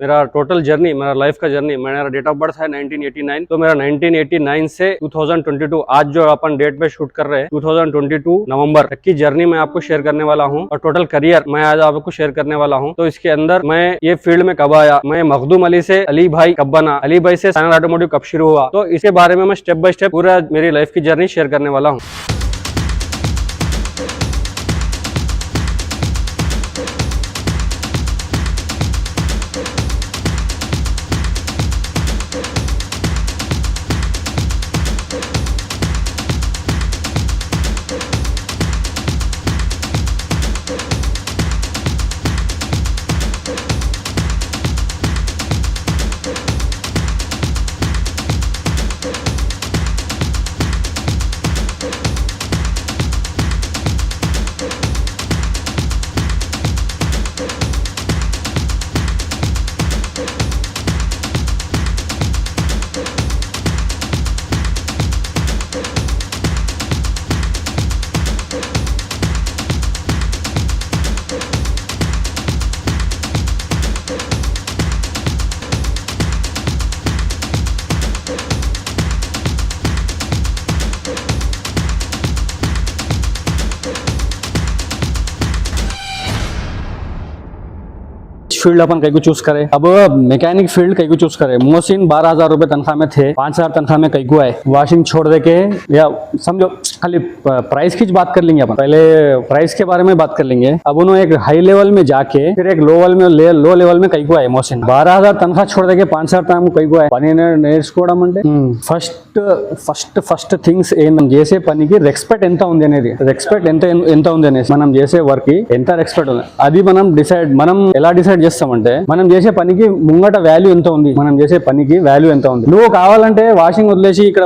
मेरा total journey, मेरा life का जर्नी, मेरा डेट ऑफ बर्थ है 1989, तो मेरा 1989 से 2022 आज जो अपन डेट पे शूट कर रहे हैं 2022 नवंबर तक की जर्नी मैं आपको शेयर करने वाला हूँ, और टोटल करियर मैं आज आपको शेयर करने वाला हूँ। तो इसके अंदर मैं ये फील्ड में कब आया, मैं मखदूम अली से अली भाई कब बना, अली भाई से साइनल ऑटोमोटिव कब शुरू हुआ, तो इसके बारे में मैं स्टेप बाय स्टेप पूरा मेरी लाइफ की जर्नी शेयर करने वाला हूँ। फील्ड अपन कहीं को चूज करे, अब मैकेनिक फील्ड कहीं को चूज करे। मोहसिन 12,000 रुपए तनख्वाह में थे, 5,000 तनख्वाह में कहीं को आए। वॉशिंग छोड़ दे के, या समझो खाली प्राइस की बात कर लेंगे अपन, पहले प्राइस के बारे में बात कर लेंगे। अब उन्होंने एक हाई लेवल में जाके फिर एक लो लेवल में कहीं को आए। मोहसिन 12,000 तनख्वाह छोड़ दे के 5,000 तनख्वाह में कहीं को आए। పని నేర్చుకోవడం ఫస్ట్ థింగ్స్ ఏం చేసే పనికి రెస్పెక్ట్ ఎంత ఉంది అనేది, రెస్పెక్ట్ ఎంత ఉంది అనేసి మనం చేసే వర్క్ కి ఎంత రెస్పెక్ట్ ఉంది అది మనం ఎలా డిసైడ్ చేస్తామంటే మనం చేసే పనికి ముంగట వాల్యూ ఎంత ఉంది, మనం చేసే పనికి వాల్యూ ఎంత ఉంది. నువ్వు కావాలంటే వాషింగ్ వదిలేసి ఇక్కడ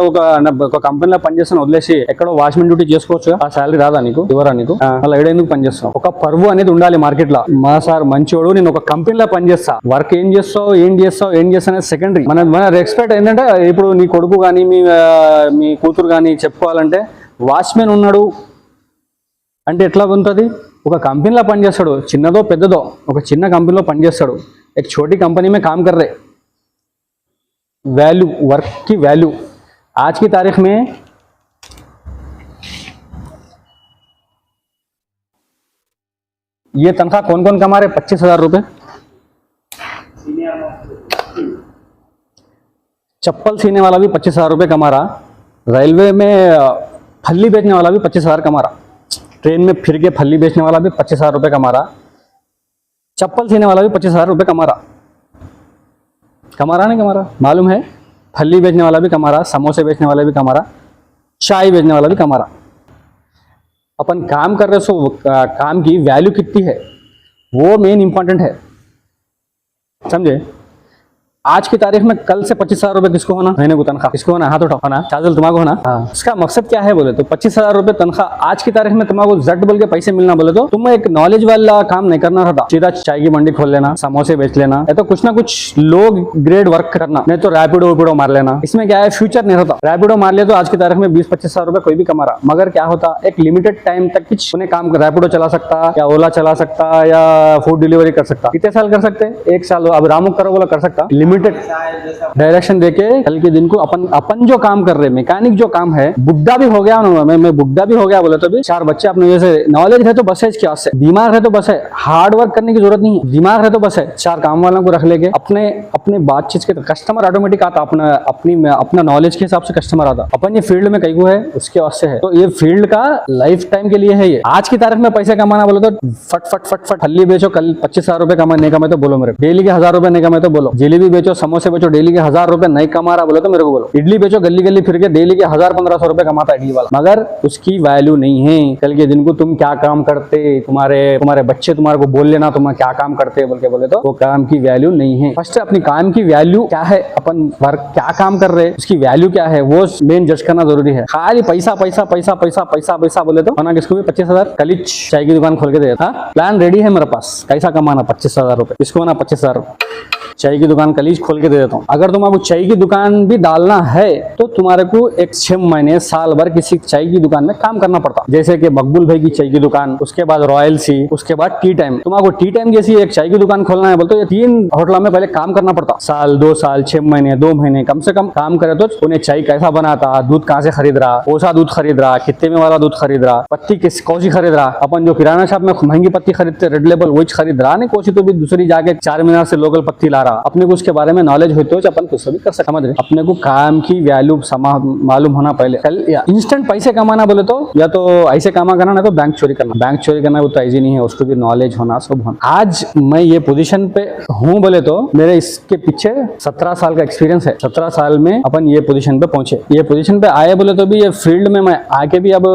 ఒక కంపెనీలో పనిచేస్తున్న వదిలేసి ఎక్కడో వాచ్మెన్ డ్యూటీ చేసుకోవచ్చు, ఆ సాలరీ రాదా నీకు, ఇవ్వరా నీకు, అలా ఏడేందుకు పనిచేస్తావు? ఒక పరువు అనేది ఉండాలి మార్కెట్ లో. మా సార్ మంచోడు, నేను ఒక కంపెనీలో పనిచేస్తా, వర్క్ ఏం చేస్తావు అనేది సెకండరీ. మన రెస్పెక్ట్ ఏంటంటే ఇప్పుడు నీ కొడుకు కానీ మీ కూతురు కానీ చెప్పుకోవాలంటే వాచ్మెన్ ఉన్నాడు అంటే ఎట్లా ఉంటుంది, ఒక కంపెనీలో పనిచేస్తాడు, చిన్నదో పెద్దదో ఒక చిన్న కంపెనీలో పనిచేస్తాడు, एक छोटी कंपनी में काम कर रहे, वैल्यू, वर्क की वैल्यू आज की तारीख में ये तनख्वाह कौन कौन कमा रहे? 25,000 रुपए। चप्पल सीने वाला भी 25,000 रुपए कमा रहा, रेलवे में फल्ली बेचने वाला भी 25,000 कमा रहा, ट्रेन में फिर के फल्ली बेचने वाला भी 25,000 रुपए कमा रहा, चप्पल सीने वाला भी 25,000 रुपए कमा रहा नहीं कमा रहा मालूम है? फल्ली बेचने वाला भी कमा रहा, समोसे बेचने वाला भी कमा रहा, चाय बेचने वाला भी कमा रहा। अपन काम कर रहे, सो काम की वैल्यू कितनी है वो मेन इंपॉर्टेंट है, समझे? आज की तारीख में कल से 25,000 रुपए किसको होना, महीने को तनख्वाह किसको होना? हाथ उठाओ, होना चादल तुम्हारा होना। इसका मकसद क्या है बोले तो 25,000 रुपए तनख्वाह आज की तारीख में तुम्हारा जट बोल के पैसे मिलना बोले तो तुम एक नॉलेज वाला काम नहीं करना था, सीधा चाय की मंडी खोल लेना, समोसे बेच लेना, या तो कुछ ना कुछ लो ग्रेड वर्क करना, नहीं तो रैपिडो मार लेना। इसमें क्या है, फ्यूचर नहीं रहता। रैपिडो मार लिया तो आज की तारीख में 20-25,000 रुपए कोई भी कमा रहा, मगर क्या होता, एक लिमिटेड टाइम तक कुछ उन्हें काम कर, रैपिडो चला सकता या ओला चला सकता या फूड डिलीवरी कर सकता। कितने साल कर सकते? 1 साल। अब रामू करो बोला कर सकता, लिमिटेड डायरेक्शन देके कल के दिन को अपन जो काम कर रहे, मैकेनिक जो काम है, बुड्ढा भी हो गया ना, मैं बुड्ढा भी हो गया बोले तो भी 4 बच्चे अपने जैसे, नॉलेज है तो बस है, क्या से दिमाग है तो बस है, हार्ड वर्क करने की जरूरत नहीं है, दिमाग है तो बस है। 4 काम वालों को रख लेके अपने बातचीत के कस्टमर ऑटोमेटिक आता, अपना नॉलेज के हिसाब से कस्टमर आता। अपन ये फील्ड में कहीं को है उसके वास्ते है, तो ये फील्ड का लाइफ टाइम के लिए है। ये आज की तारीख में पैसे कमाना बोले तो फट हल्ली बेचो, कल 25,000 रुपए कमाने का मैं तो बोलो, मेरे डेली के 1,000 रुपए नहीं कमाए तो बोलो, जलेबी बेचो, समोसे बेचो, डेली के 1,000 रुपए नहीं कमा रहा बोले तो मेरे को बोलो, इडली बेचो, गली फिर के डेली के 1,000-1,500 रुपए कमाता है इडली वाला, मगर उसकी वैल्यू नहीं है। कल के दिन को तुम क्या काम करते, तुम्हारे बच्चे तुम्हारे को बोल लेना तुम क्या काम करते बोल के बोले तो वो काम की वैल्यू नहीं है। फर्स्ट अपनी काम की वैल्यू क्या है, अपन वर्क क्या काम कर रहे, उसकी वैल्यू क्या है वो मेन जज करना जरूरी है। खाली पैसा पैसा पैसा पैसा पैसा पैसा बोले तो ना, किसको भी 25,000 कल चाय की दुकान खोल के देता, प्लान रेडी है मेरे पास, कैसा कमाना 25,000 रुपए, किसको ना 25,000 रुपए। चाय की दुकान कलीज खोल के दे देता हूँ। अगर तुम्हारे चाय की दुकान भी डालना है तो तुम्हारे को एक 6 महीने साल भर किसी चाय की दुकान में काम करना पड़ता, जैसे कि मकबूल भाई की चाय की दुकान, उसके बाद रॉयल सी, उसके बाद टी टाइम। तुम्हारे टी टाइम जैसी एक चाय की दुकान खोलना है बोलते, ये 3 होटलों में पहले काम करना पड़ता, साल 2 साल 6 महीने 2 महीने कम से कम काम करे तो उन्हें चाय कैसा बनाता, दूध कहाँ से खरीद रहा, कौन सा दूध खरीद रहा, कितने में वाला दूध खरीद रहा, पत्ती कौन सी खरीद रहा। अपन जो किराना शॉप में महंगी पत्ती खरीदते रेड लेबल वही खरीद रहा नहीं, कोसी तो भी दूसरी जाके 4 मीनार से लोकल पत्ती ला रहा। अपने को उसके बारे में नॉलेज होते हो अपन कुछ भी कर सकते, समझ रहे। अपने को काम की वैल्यू मालूम होना पहले। कल इंस्टेंट पैसे कमाना बोले तो या तो ऐसे कामा करना, नहीं तो बैंक चोरी करना। बैंक चोरी करना वो तो ऐसी नहीं है, उसको भी नॉलेज होना सब होना। आज मैं ये पोजीशन पे हूँ बोले तो मेरे इसके पीछे 17 साल का एक्सपीरियंस है। 17 साल में अपन ये पोजीशन पे पहुंचे। ये पोजीशन पे आए बोले तो भी ये फील्ड में मैं आके भी अब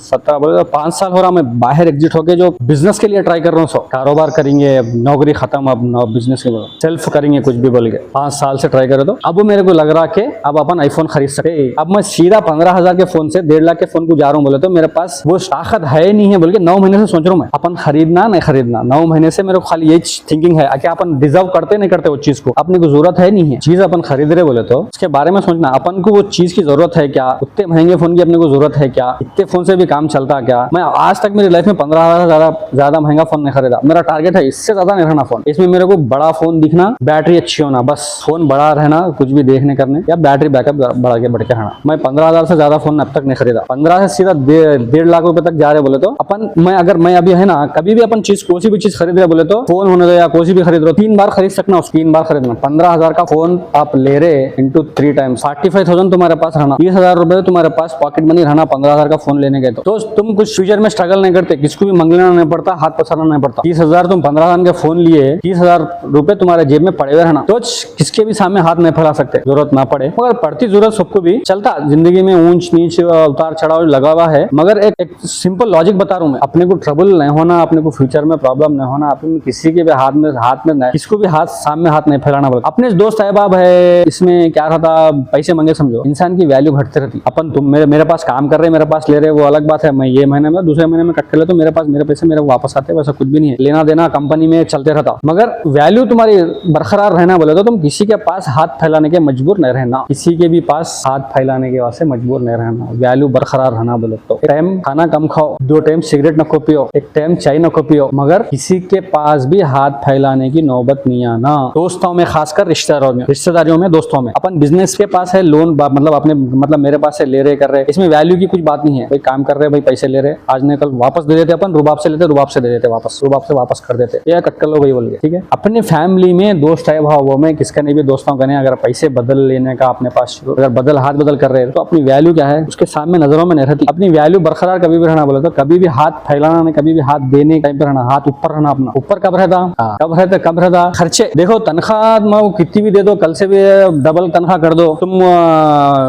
17 बोले तो 5 साल हो रहा मैं बाहर एग्जिट होके जो बिजनेस के लिए ट्राई कर रहा हूँ। कारोबार करेंगे, नौकरी खत्म, अब बिजनेस के सेल्फ करेंगे कुछ भी बोल के 5 साल से ट्राई करे तो अब मेरे को लग रहा कि अब अपन आईफोन खरीद सकते। अब मैं सीधा 15,000 के फोन से 1.5 लाख के फोन को जा रहा हूँ बोले तो मेरे पास वो ताकत है नहीं है बोल के 9 महीने से सोच रहा हूँ मैं अपन खरीदना नहीं खरीदना। 9 महीने से मेरे को खाली ये थिंकिंग है कि अपन डिजर्व करते नहीं करते वो चीज को, अपने को जरूरत है नहीं है चीज अपन खरीद रहे बोले तो उसके बारे में सोचना। अपन को वो चीज की जरूरत है क्या, उतने महंगे फोन की अपने को जरूरत है क्या, इतने फोन से भी काम चलता क्या। मैं आज तक मेरी लाइफ में 15,000 से ज्यादा महंगा फोन नहीं खरीदा। मेरा टारगेट है इससे ज्यादा नहीं रहना फोन। इसमें मेरे को बड़ा फोन दिखना, बैटरी अच्छी होना, बस फोन बड़ा रहना, कुछ भी देखने करने या बैटरी बैकअप बढ़ के रहना। मैं 15,000 से ज्यादा फोन अब तक नहीं खरीदा। 15 से सीधा 1.5 लाख रुपए तक जा रहे बोले तो अपन मैं अभी है ना, कभी भी अपन चीज कोई भी चीज खरीद रहे बोले तो फोन होने दो या कोई भी खरीद रहे 3 बार खरीद सकना, उस 3 बार खरीदना। 15,000 का फोन आप ले रहे इंटू 3 टाइम्स 45,000 तुम्हारे पास रहना, 30,000 रुपए तुम्हारे पास पॉकेट मनी रहना 15,000 का फोन लेने के तो तुम कुछ फ्यूचर में स्ट्रगल नहीं करते, किसको भी मंगना नहीं पड़ता, हाथ पसारना नहीं पड़ता। 30,000 तुम 15,000 के फोन लिए, 30,000 रुपए तुम्हारे जेब में पड़े हुए रहना तो किसके भी सामने हाथ नहीं फैला सकते, जरूरत ना पड़े। मगर पड़ती जरूरत सबको भी चलता, जिंदगी में ऊंच नीच उतार चढ़ाव लगा हुआ है। मगर एक सिंपल लॉजिक बता रहा हूँ मैं, अपने को ट्रबल नहीं होना, अपने को फ्यूचर में प्रॉब्लम नहीं होना, अपने किसी के भी हाथ में नहीं, किसको भी सामने हाथ नहीं फैलाना बोला। अपने दोस्त अहबाब है, इसमें क्या रहता, पैसे मंगे समझो, इंसान की वैल्यू घटती रहती। अपन तुम मेरे पास काम कर रहे, मेरे पास ले रहे, वो अलग बात है। मैं ये महीने में दूसरे महीने में कट कर ले तो मेरे पास मेरे पैसे मेरे वापस आते, वैसा कुछ भी नहीं है। लेना देना कंपनी में चलते रहता, मगर वैल्यू तुम्हारी बरकरार रहना बोले तो तुम किसी के पास हाथ फैलाने के मजबूर नहीं रहना, किसी के भी पास हाथ फैलाने के वास्ते मजबूर नहीं रहना। वैल्यू बरकरार रहना बोले तो टाइम खाना कम खाओ, 2 टाइम सिगरेट नको पियो, 1 टाइम चाय नको पियो, मगर किसी के पास भी हाथ फैलाने की नौबत नहीं आना। दोस्तों में, खासकर रिश्तेदारियों में, दोस्तों में। अपन बिजनेस के पास है, लोन मतलब अपने मतलब मेरे पास से ले रहे कर रहे, इसमें वैल्यू की कुछ बात नहीं है। भाई काम कर रहे, भाई पैसे ले रहे, आज नहीं कल वापस दे देते। अपन रुबाब से लेते, रुबाब से दे देते, वापस रुबाब से वापस कर देते, या कट कर लो भाई बोल के, ठीक है। अपने फैमिली में दोस्त है भाव में, किसका नहीं भी दोस्तों का नहीं, अगर पैसे बदल लेने का अपने पास, अगर हाथ बदल कर रहे हैं तो अपनी वैल्यू क्या है उसके सामने नजरों में नहीं रहती। अपनी वैल्यू बरकरार कभी भी रहना बोले तो कभी भी हाथ फैलाना नहीं, कभी भी हाथ देने टाइम पे रहना, हाथ ऊपर रहना अपना। ऊपर कब रहता, कब रहता खर्चे। देखो तनख्वाह मैं कितनी भी दे दो, कल से भी डबल तनख्वाह कर दो,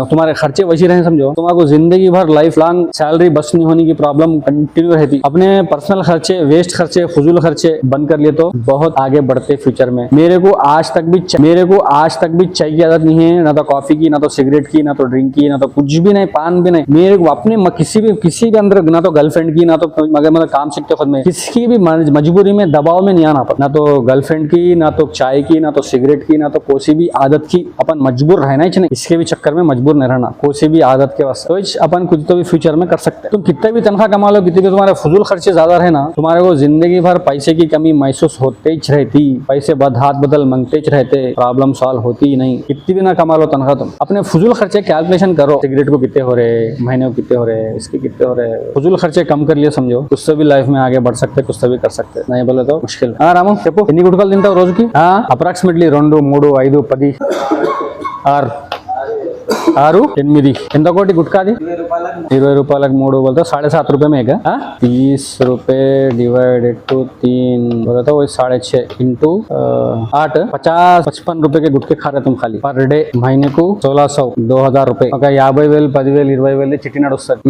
तुम्हारे खर्चे वैसे रहे समझो, तुम्हारे जिंदगी भर लाइफ लॉन्ग सैलरी बस नहीं होने की प्रॉब्लम कंटिन्यू रहती। अपने पर्सनल खर्चे, वेस्ट खर्चे, फजूल खर्चे बंद कर लिए तो बहुत आगे बढ़ते फ्यूचर में। मेरे को आज तक भी चाय की आदत नहीं है, ना तो कॉफी की, ना तो सिगरेट की, ना तो ड्रिंक की, ना तो कुछ भी नहीं, पान भी नहीं। मेरे को अपने किसी भी अंदर, ना तो गर्लफ्रेंड की, ना तो मगर मतलब काम सीखते खुद में, किसी भी मजबूरी में दबाव में नहीं आना पड़ता, ना तो गर्लफ्रेंड की, ना तो चाय की, ना तो सिगरेट की, ना तो कोई भी आदत की। अपन मजबूर रहना ही नहीं, इसके भी चक्कर में मजबूर नहीं रहना कोई भी आदत के वास्ते। तो अपन कुछ तो भी फ्यूचर में कर सकते हैं। तुम कितने भी तनख्वाह कमा लो, कितने भी तुम्हारे फजूल खर्चे ज्यादा रहे ना, तुम्हारे को जिंदगी भर पैसे की कमी महसूस होते ही रहती, पैसे हाथ बदल मांगते ही रहते, प्रॉब्लम सॉल्व होती ही नहीं। कितनी भी ना कमा लो तनख्वाह, तुम अपने फजूल खर्चे कैलकुलेशन करो, सिगरेट को कितने हो रहे, महीने को कितने हो रहे, इसके कितने हो रहे, फजूल खर्चे कम कर लिए समझो, कुछ से भी लाइफ में आगे बढ़ सकते, कुछ से भी कर सकते। नहीं बोले तो मुश्किल। రాము చెప్పు ఎన్ని గుట్కాలు తింటావు రోజుకి? అప్రాక్సిమేట్లీ 2, 3, 5, 10, 6, 8 ఎంత కోటి గుట్కాది? 20 రూపాయలకు 3 बोलते 7.5 रुपए में है। 30 रुपए डिवाइडेड टू 3 बोले तो वही 6.5 इंटू 8 50-55 रुपए के गुटके खा रहे तुम खाली पर डे। महीने को 1600 2000 रुपए ఒక 50,000 10,000 20,000 చిట్టి నడుస్తుంది।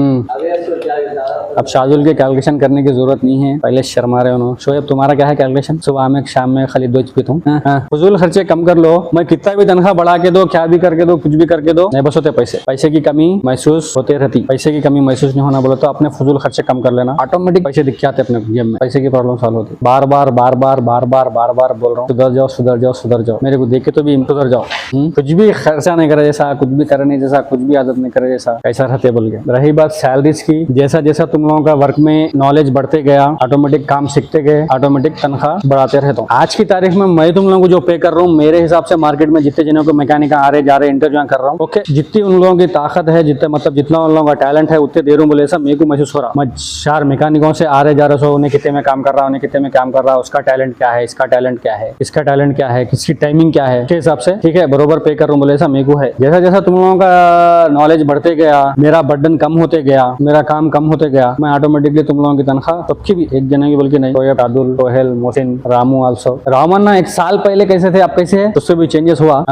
अब शाजुल के कैलकुलेशन करने की जरूरत नहीं है, पहले शर्मा रहे हो। शोएब तुम्हारा क्या है कैलकुलेशन? सुबह में शाम में खाली 2 पीता हूँ। फजूल खर्चे कम कर लो, मैं कितना भी तनख्वाह बढ़ा के दो, क्या भी करके दो, कुछ भी करके दो, नहीं बस होते पैसे। पैसे की कमी महसूस होती रहती, पैसे की कमी महसूस नहीं होना बोले तो अपने फजूल खर्चे कम कर लेना, ऑटोमेटिक पैसे दिख जाते अपने जेब में, पैसे की प्रॉब्लम सॉल्व होती। बार बार बोल रहा हूँ सुधर जाओ सुधर जाओ सुधर जाओ, मेरे को देख के तो भी सुधर जाओ। कुछ भी खर्चा नहीं करे जैसा, कुछ भी करने जैसा, कुछ भी आदत नहीं करे जैसा, कैसा रहते बोल के। रही बात सैलरीज की, जैसा जैसा तुम लोगों का वर्क में नॉलेज बढ़ते गया, ऑटोमेटिक काम सीखते गए, ऑटोमेटिक तनख्वाह बढ़ाते रहता हूँ। आज की तारीख में मैं तुम लोगों को जो पे कर रहा हूँ, मेरे हिसाब से मार्केट में जितने जनों को मैकेनिक आ रहे जा रहे इंटरव्यू कर रहा हूँ, ओके, जितनी उन लोगों की ताकत है, जितने मतलब जितना उन लोगों का टैलेंट है उतने दे रहा हूँ बोले ऐसा मेरे को महसूस हो रहा। मैं 4 मैकेनिकों से आ रहे जा रहे, उन्हें कितने में काम कर रहा, उन्हें कितने में काम कर रहा, उसका टैलेंट क्या है, इसका टैलेंट क्या है, इसका टैलेंट क्या है, किसकी टाइमिंग क्या है, के हिसाब से ठीक है बरोबर पे कर रहा हूँ बोले ऐसा मेरे को है। जैसा जैसा तुम लोगों का नॉलेज बढ़ते गया, मेरा बर्डन कम होते गया, मेरा काम कम होते गया, मैं ऑटोमेटिकली तुम लोगों की तनख्वाह सबकी भी, एक जने की बल्कि नहीं, शोएब, अब्दुल, सोहेल, मोहसिन, रामू आल्सो। रामन ना 1 साल पहले कैसे थे, अब कैसे है, उससे भी चेंजेस हुआ।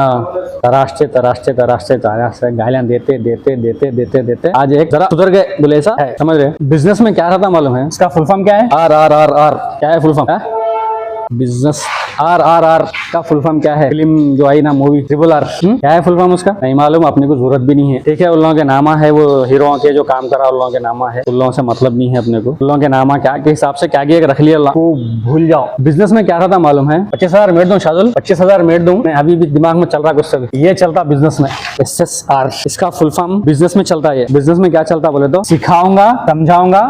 तराशते गालियां देते आज एक जरा सुधर गए बोले ऐसा है, समझ रहे। बिजनेस में क्या रहता मालूम है, इसका फुल फॉर्म क्या है? RRR क्या है फुल फॉर्म? बिजनेस RRR का फुल फॉर्म क्या है? फिल्म जो आई ना मूवी RRR, क्या है फुल फॉर्म उसका? नहीं मालूम, अपने को जरूरत भी नहीं है, ठीक है। उन लोगों के नामा है, वो हीरो के जो काम करा उन लोगों के नामा है, उन लोगों से मतलब नहीं है अपने को। उन लोगों के नामा क्या के हिसाब से क्या किया रख लिया, भूल जाओ। बिजनेस में क्या था मालूम है? 25,000 मेट दूं शाजुल, 25,000 मेट दूं, मैं अभी भी दिमाग में चल रहा कुछ से, ये चलता बिजनेस में SSR, इसका फुल फॉर्म बिजनेस में चलता है। बिजनेस में क्या चलता बोले तो सिखाऊंगा, समझाऊंगा,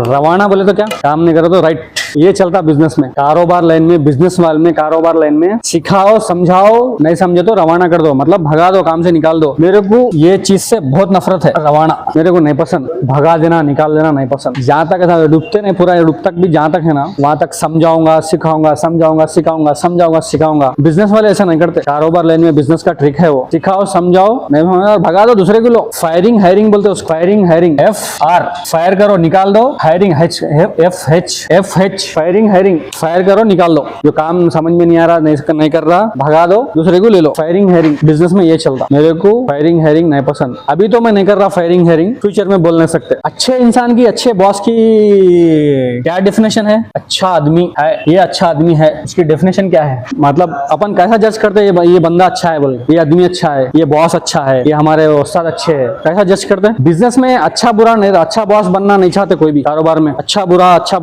रवाना बोले तो क्या काम नहीं करो तो राइट, ये चलता बिजनेस में। कारोबार लाइन में, बिजनेस वाले में, कारोबार लाइन में सिखाओ, समझाओ, नहीं समझे तो रवाना कर दो, मतलब भगा दो, काम से निकाल दो। मेरे को ये चीज से बहुत नफरत है, रवाना मेरे को नहीं पसंद, भगा देना, निकाल देना नहीं पसंद। जहां तक है डूबते नहीं, पूरा डूब तक भी जहां तक है ना वहां तक समझाऊंगा, सिखाऊंगा, समझाऊंगा, सिखाऊंगा, समझाऊंगा, सिखाऊंगा। बिजनेस वाले ऐसा नहीं करते, कारोबार लाइन में बिजनेस का ट्रिक है वो, सिखाओ, समझाओ, नहीं भगा दो दूसरे को। लो फायरिंग हायरिंग बोलते, फायरिंग हायरिंग FR, फायर करो निकाल दो, hiring FH, firing hiring, fire करो निकाल दो, जो काम समझ में नहीं आ रहा, नहीं कर रहा, भगा दो, दूसरे को ले लो। फायरिंग हायरिंग बिजनेस में ये चलता, मेरे को फायरिंग हायरिंग नहीं पसंद। अभी तो मैं नहीं कर रहा फायरिंग हायरिंग, फ्यूचर में बोल नहीं सकते। अच्छे इंसान की, अच्छे बॉस की क्या डेफिनेशन है? अच्छा आदमी है, ये अच्छा आदमी है, उसकी डेफिनेशन क्या है? मतलब अपन कैसा जज करते हैं, ये बंदा अच्छा है बोले, ये आदमी अच्छा है, ये बॉस अच्छा है, ये हमारे उस्ताद अच्छे है, कैसा जज करते हैं? बिजनेस में अच्छा बुरा नहीं, अच्छा बॉस बनना नहीं चाहते कोई भी, कारोबार में अच्छा बुरा, अच्छा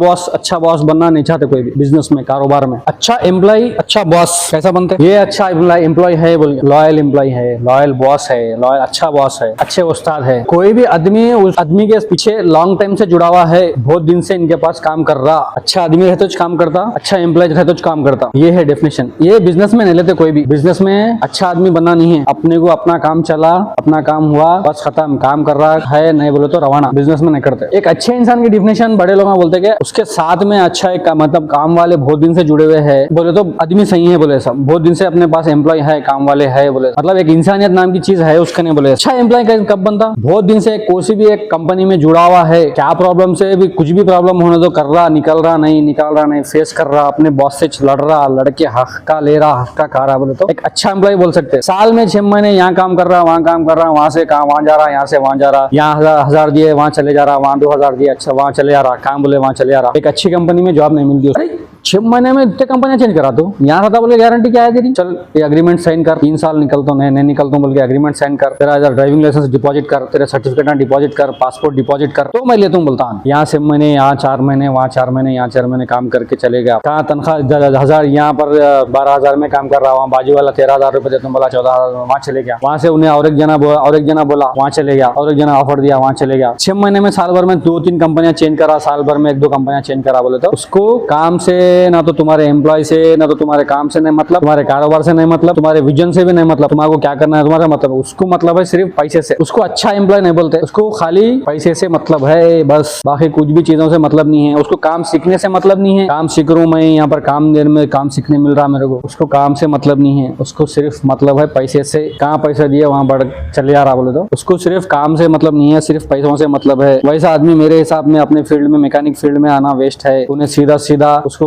बॉस बनना नहीं चाहते कोई भी। बिजनेस में, कारोबार में अच्छा एम्प्लॉय, अच्छा बॉस कैसा बनते? ये अच्छा एम्प्लॉय है बोल, लॉयल एम्प्लॉय है, लॉयल बॉस है, लॉयल अच्छा बॉस है, अच्छे उस्ताद है। कोई भी आदमी उस आदमी के पीछे लॉन्ग टाइम से जुड़ा हुआ है, बहुत दिन से इनके पास काम कर रहा, अच्छा आदमी है तो काम करता, अच्छा एम्प्लॉय है तो काम करता, ये है डेफिनेशन। ये बिजनेस में नहीं लेते कोई भी, बिजनेस में अच्छा आदमी बनना नहीं है, अपने को अपना काम चला, अपना काम हुआ, बस खत्म, काम कर रहा है नहीं बोले तो रवाना, बिजनेस में नहीं करते। एक अच्छे इंसान की डेफिनेशन बड़े लोग बोलते कि उसके साथ में अच्छा एक मतलब काम वाले बहुत दिन से जुड़े हुए हैं बोले तो आदमी सही है बोले, सब बहुत दिन से अपने पास एम्प्लॉय है, काम वाले है बोले, मतलब एक इंसानियत नाम की चीज है उसका नहीं बोले। अच्छा एम्प्लॉय कब बनता? बहुत दिन से कोई भी एक कंपनी में जुड़ा हुआ है, क्या प्रॉब्लम से भी, कुछ भी प्रॉब्लम होने तो कर रहा, निकल रहा नहीं, फेस कर रहा, अपने बॉस से लड़ रहा, लड़के हक ले रहा, हक खा रहा बोले तो एक अच्छा एम्प्लॉय बोल सकते हैं। साल में 6 महीने यहाँ काम कर रहा, वहाँ काम कर रहा, वहां से वहां जा रहा, यहाँ से वहां जा रहा, यहाँ 1000 दिए वहां चले जा रहा, वहां 2000 दिए, अच्छा वहां चले जा रहा, काम बोले वहां चले जा रहा। एक अच्छी कंपनी में जॉब नहीं मिलती। अरे 6 महीने में इतने कंपनियां चेंज करा दो, यहाँ था बोले गारंटी क्या है तेरी? चल ये एग्रीमेंट साइन कर, 3 साल निकलता हूँ नहीं निकलता हूँ बोल के एग्रीमेंट साइन कर, तेरा ड्राइविंग लाइसेंस डिपॉजिट कर, तेरे सर्टिफिकेट डिपॉजिट कर, पासपोर्ट डिपॉजिट कर, तो मैं लेता हूँ बोलता हूँ। यहाँ 6 महीने, यहाँ 4 महीने, वहाँ 4 महीने, यहाँ 4 महीने काम करके चले गया, कहाँ तनख्वाह 1000, यहाँ पर 12,000 में काम कर रहा, वहाँ बाजू वाला 13,000 रुपए देता हूँ, बोला 14,000, वहाँ चले गया। वहाँ से उन्हें और एक जना बोला, वहाँ चले गया, और एक जना ऑफर दिया, वहाँ चले गया। 6 महीने में, साल भर में 2-3 कंपनियां चेंज करा, साल भर में 1-2 कंपनियां चेंज करा बोले तो उसको काम से ना तो तुम्हारे एम्प्लॉय से, ना तो तुम्हारे काम से नहीं मतलब, तुम्हारे कारोबार से नहीं मतलब, तुम्हारे विजन से भी नहीं मतलब, तुम्हारे क्या करना है तुम्हारा मतलब, उसको मतलब है सिर्फ पैसे से। उसको अच्छा एम्प्लॉय नहीं बोलते, उसको खाली पैसे से मतलब है बस, बाकी कुछ भी चीजों से मतलब नहीं है। उसको काम सीखने से मतलब नहीं है, काम सीख रहा हूं मैं यहाँ पर, काम देर में काम सीखने मिल रहा मेरे को, उसको काम से मतलब नहीं है, उसको सिर्फ मतलब है पैसे से। कहाँ पैसे दिए वहां बढ़ चले जा रहा बोले तो उसको सिर्फ काम से मतलब नहीं है, सिर्फ पैसों से मतलब है। वैसा आदमी मेरे हिसाब में अपने फील्ड में, मैकेनिक फील्ड में आना वेस्ट है। उन्हें उन्हें सीधा सीधा उसको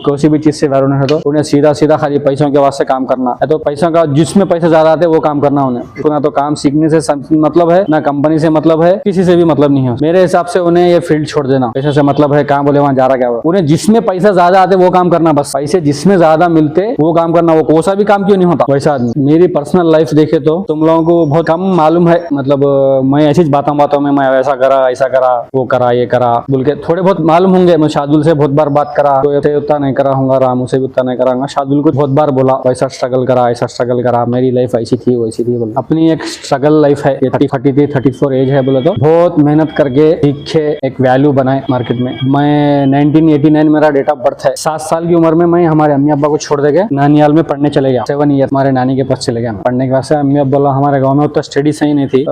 किसी भी चीज से वैल्यू नहीं है तो उन्हें सीधा सीधा खाली पैसों के वास्ते काम करना है, तो पैसों का जिसमें पैसे ज्यादा आते हैं वो काम करना उन्हें। ना तो काम सीखने से मतलब है, ना कंपनी से मतलब है, किसी से भी मतलब नहीं है। मेरे हिसाब से उन्हें ये फील्ड छोड़ देना। पैसे से मतलब है, कहाँ बोले वहां जा रहा क्या, उन्हें जिसमें पैसा ज्यादा आते वो काम करना, बस पैसे जिसमें ज्यादा मिलते वो काम करना। वो कोसा भी काम क्यों नहीं होता वैसा आदमी। मेरी पर्सनल लाइफ देखे तो तुम लोगों को बहुत कम मालूम है, मतलब मैं ऐसी बातों में मैं ऐसा करा ऐसा करा वो करा ये करा बोल के थोड़े बहुत मालूम होंगे। मैं शार्दुल से बहुत बार बात करा तो ऐसे उतना नहीं करा हूँ, रामू से भी उतना नहीं कराऊंगा। शार्दुल को बहुत बार बोला वैसा स्ट्रगल करा ऐसा स्ट्रगल करा, मेरी लाइफ ऐसी थी वैसी थी। बोला अपनी एक स्ट्रगल लाइफ है, 33-34 एज है, बोले तो बहुत मेहनत करके सीखे एक वैल्यू बनाए मार्केट में। मैं 1989 मेरा डेट ऑफ बर्थ है। 7 साल की उम्र में मैं हमारे अम्मी अब्बा को छोड़ देके नानियाल में पढ़ने चले गया। 7 ईयर हमारे नानी के पास चले गया पढ़ने के वास्ते। अम्मी अब्बा बोला हमारे गाँव में उतना स्टडी सही नहीं थी,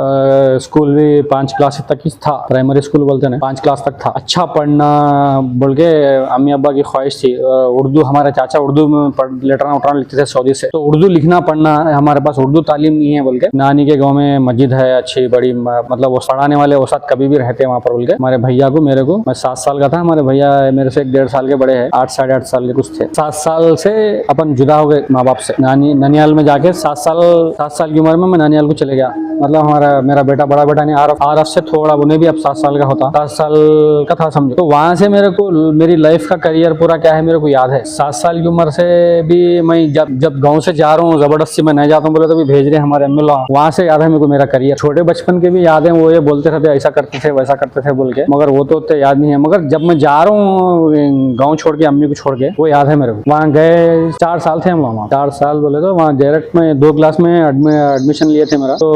स्कूल भी 5 क्लास तक ही था, प्राइमरी स्कूल बोलते हैं 5 क्लास तक था। अच्छा पढ़ना बोल के अम्मी अब्बा की ख्वाहिश थी। उर्दू हमारे चाचा उर्दू में लेटरान उटरान लिखते थे सऊदी से, तो उर्दू लिखना पढ़ना हमारे पास उर्दू तालीम नहीं है बोल के। नानी के गाँव में मस्जिद है अच्छी बड़ी, मतलब वो पढ़ाने वाले वो साथ कभी भी रहते हैं वहाँ पर बोल के। हमारे भैया को मेरे को, मैं 7 साल का था, हमारे भैया मेरे से 1.5 साल के बड़े हैं, 8 साढ़े 8 साल के कुछ थे। 7 साल से अपन जुदा हो गए माँ बाप से। ननियाल में जाके 7 साल की उम्र में मैं ननियाल को चले गया। मतलब मेरा बेटा बड़ा बेटा नहीं आरफ से थोड़ा, उन्हें भी अब 7 साल का होता, 7 साल का था समझो। तो वहां से मेरे को मेरी लाइफ का करियर पूरा क्या है मेरे को याद है। 7 साल की उम्र से भी मैं जब गाँव से जा रहा हूँ, जबरदस्ती मैं नहीं जाता हूँ बोले तो भी भेज रहे हमारे अम्मी लोग, वहां से याद है मेरे को मेरा करियर। छोटे बचपन के भी याद है, वो ये बोलते रहते ऐसा करते थे वैसा करते थे बोल के, मगर वो तो याद नहीं है। मगर जब मैं जा रहा हूँ गाँव छोड़ के, अम्मी को छोड़ के, वो याद है मेरे को। वहाँ गए 4 साल थे हम वहाँ, 4 साल बोले तो वहाँ डायरेक्ट में 2 क्लास में एडमिशन लिए थे मेरा, तो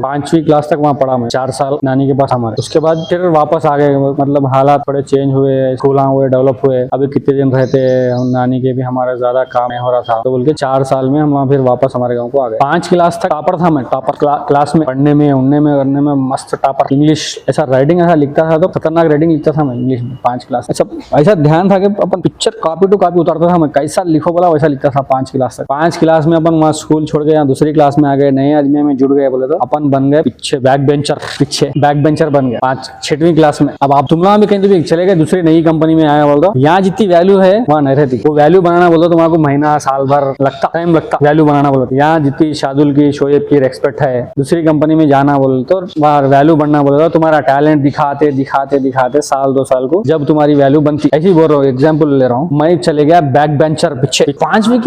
5वीं क्लास तक वहाँ पढ़ा मैं 4 साल नानी के पास हमारे। उसके बाद फिर वापस आ गए, मतलब हालात थोड़े चेंज हुए, स्कूल हुए, डेवलप हुए। अभी कितने दिन रहते हम, नानी के भी हमारा ज्यादा काम नहीं हो रहा था, तो बोल के 4 साल में हम वहाँ फिर वापस हमारे गाँव को आ गए। 5 क्लास तक टॉपर था मैं, टॉपर क्लास में, पढ़ने में उड़ने में करने में मस्त टॉपर। इंग्लिश ऐसा राइटिंग ऐसा लिखता था तो खतरनाक राइटिंग लिखता था मैं इंग्लिश में 5 क्लास। अच्छा ऐसा ध्यान था कि अपन पिक्चर कॉपी टू कॉपी उतारता था मैं, कैसा लिखो बोला वैसा लिखता था 5 क्लास तक। 5 क्लास में अपन वहाँ स्कूल छोड़ के यहाँ दूसरी क्लास में आ गए, नए आदमी में जुड़ गए बोले तो अपन बन गए पीछे बैक बेंचर बन गए 6वीं क्लास में। अब आप तुम लोग भी कहीं भी चले गए दूसरी नई कंपनी में आया बोल दो, यहाँ जितनी वैल्यू है वहाँ नहीं रहती। वो वैल्यू बनाना बोलो तो वहाँ को महीना साल भर लगता, टाइम लगता वैल्यू बनाना बोलो। यहाँ जितनी शार्दुल की शोएब की रेस्पेक्ट है, दूसरी कंपनी में जाना बोलो तो वहाँ वैल्यू बनना बोलो तो तुम्हारा टैलेंट दिखाते दिखाते दिखाते साल 2 साल को जब तुम्हारी वैल्यू बनती, ऐसी बोल रहा हूँ, एग्जाम्पल ले रहा हूँ। मैं चले गया बैक बेंचर पीछे 5वीं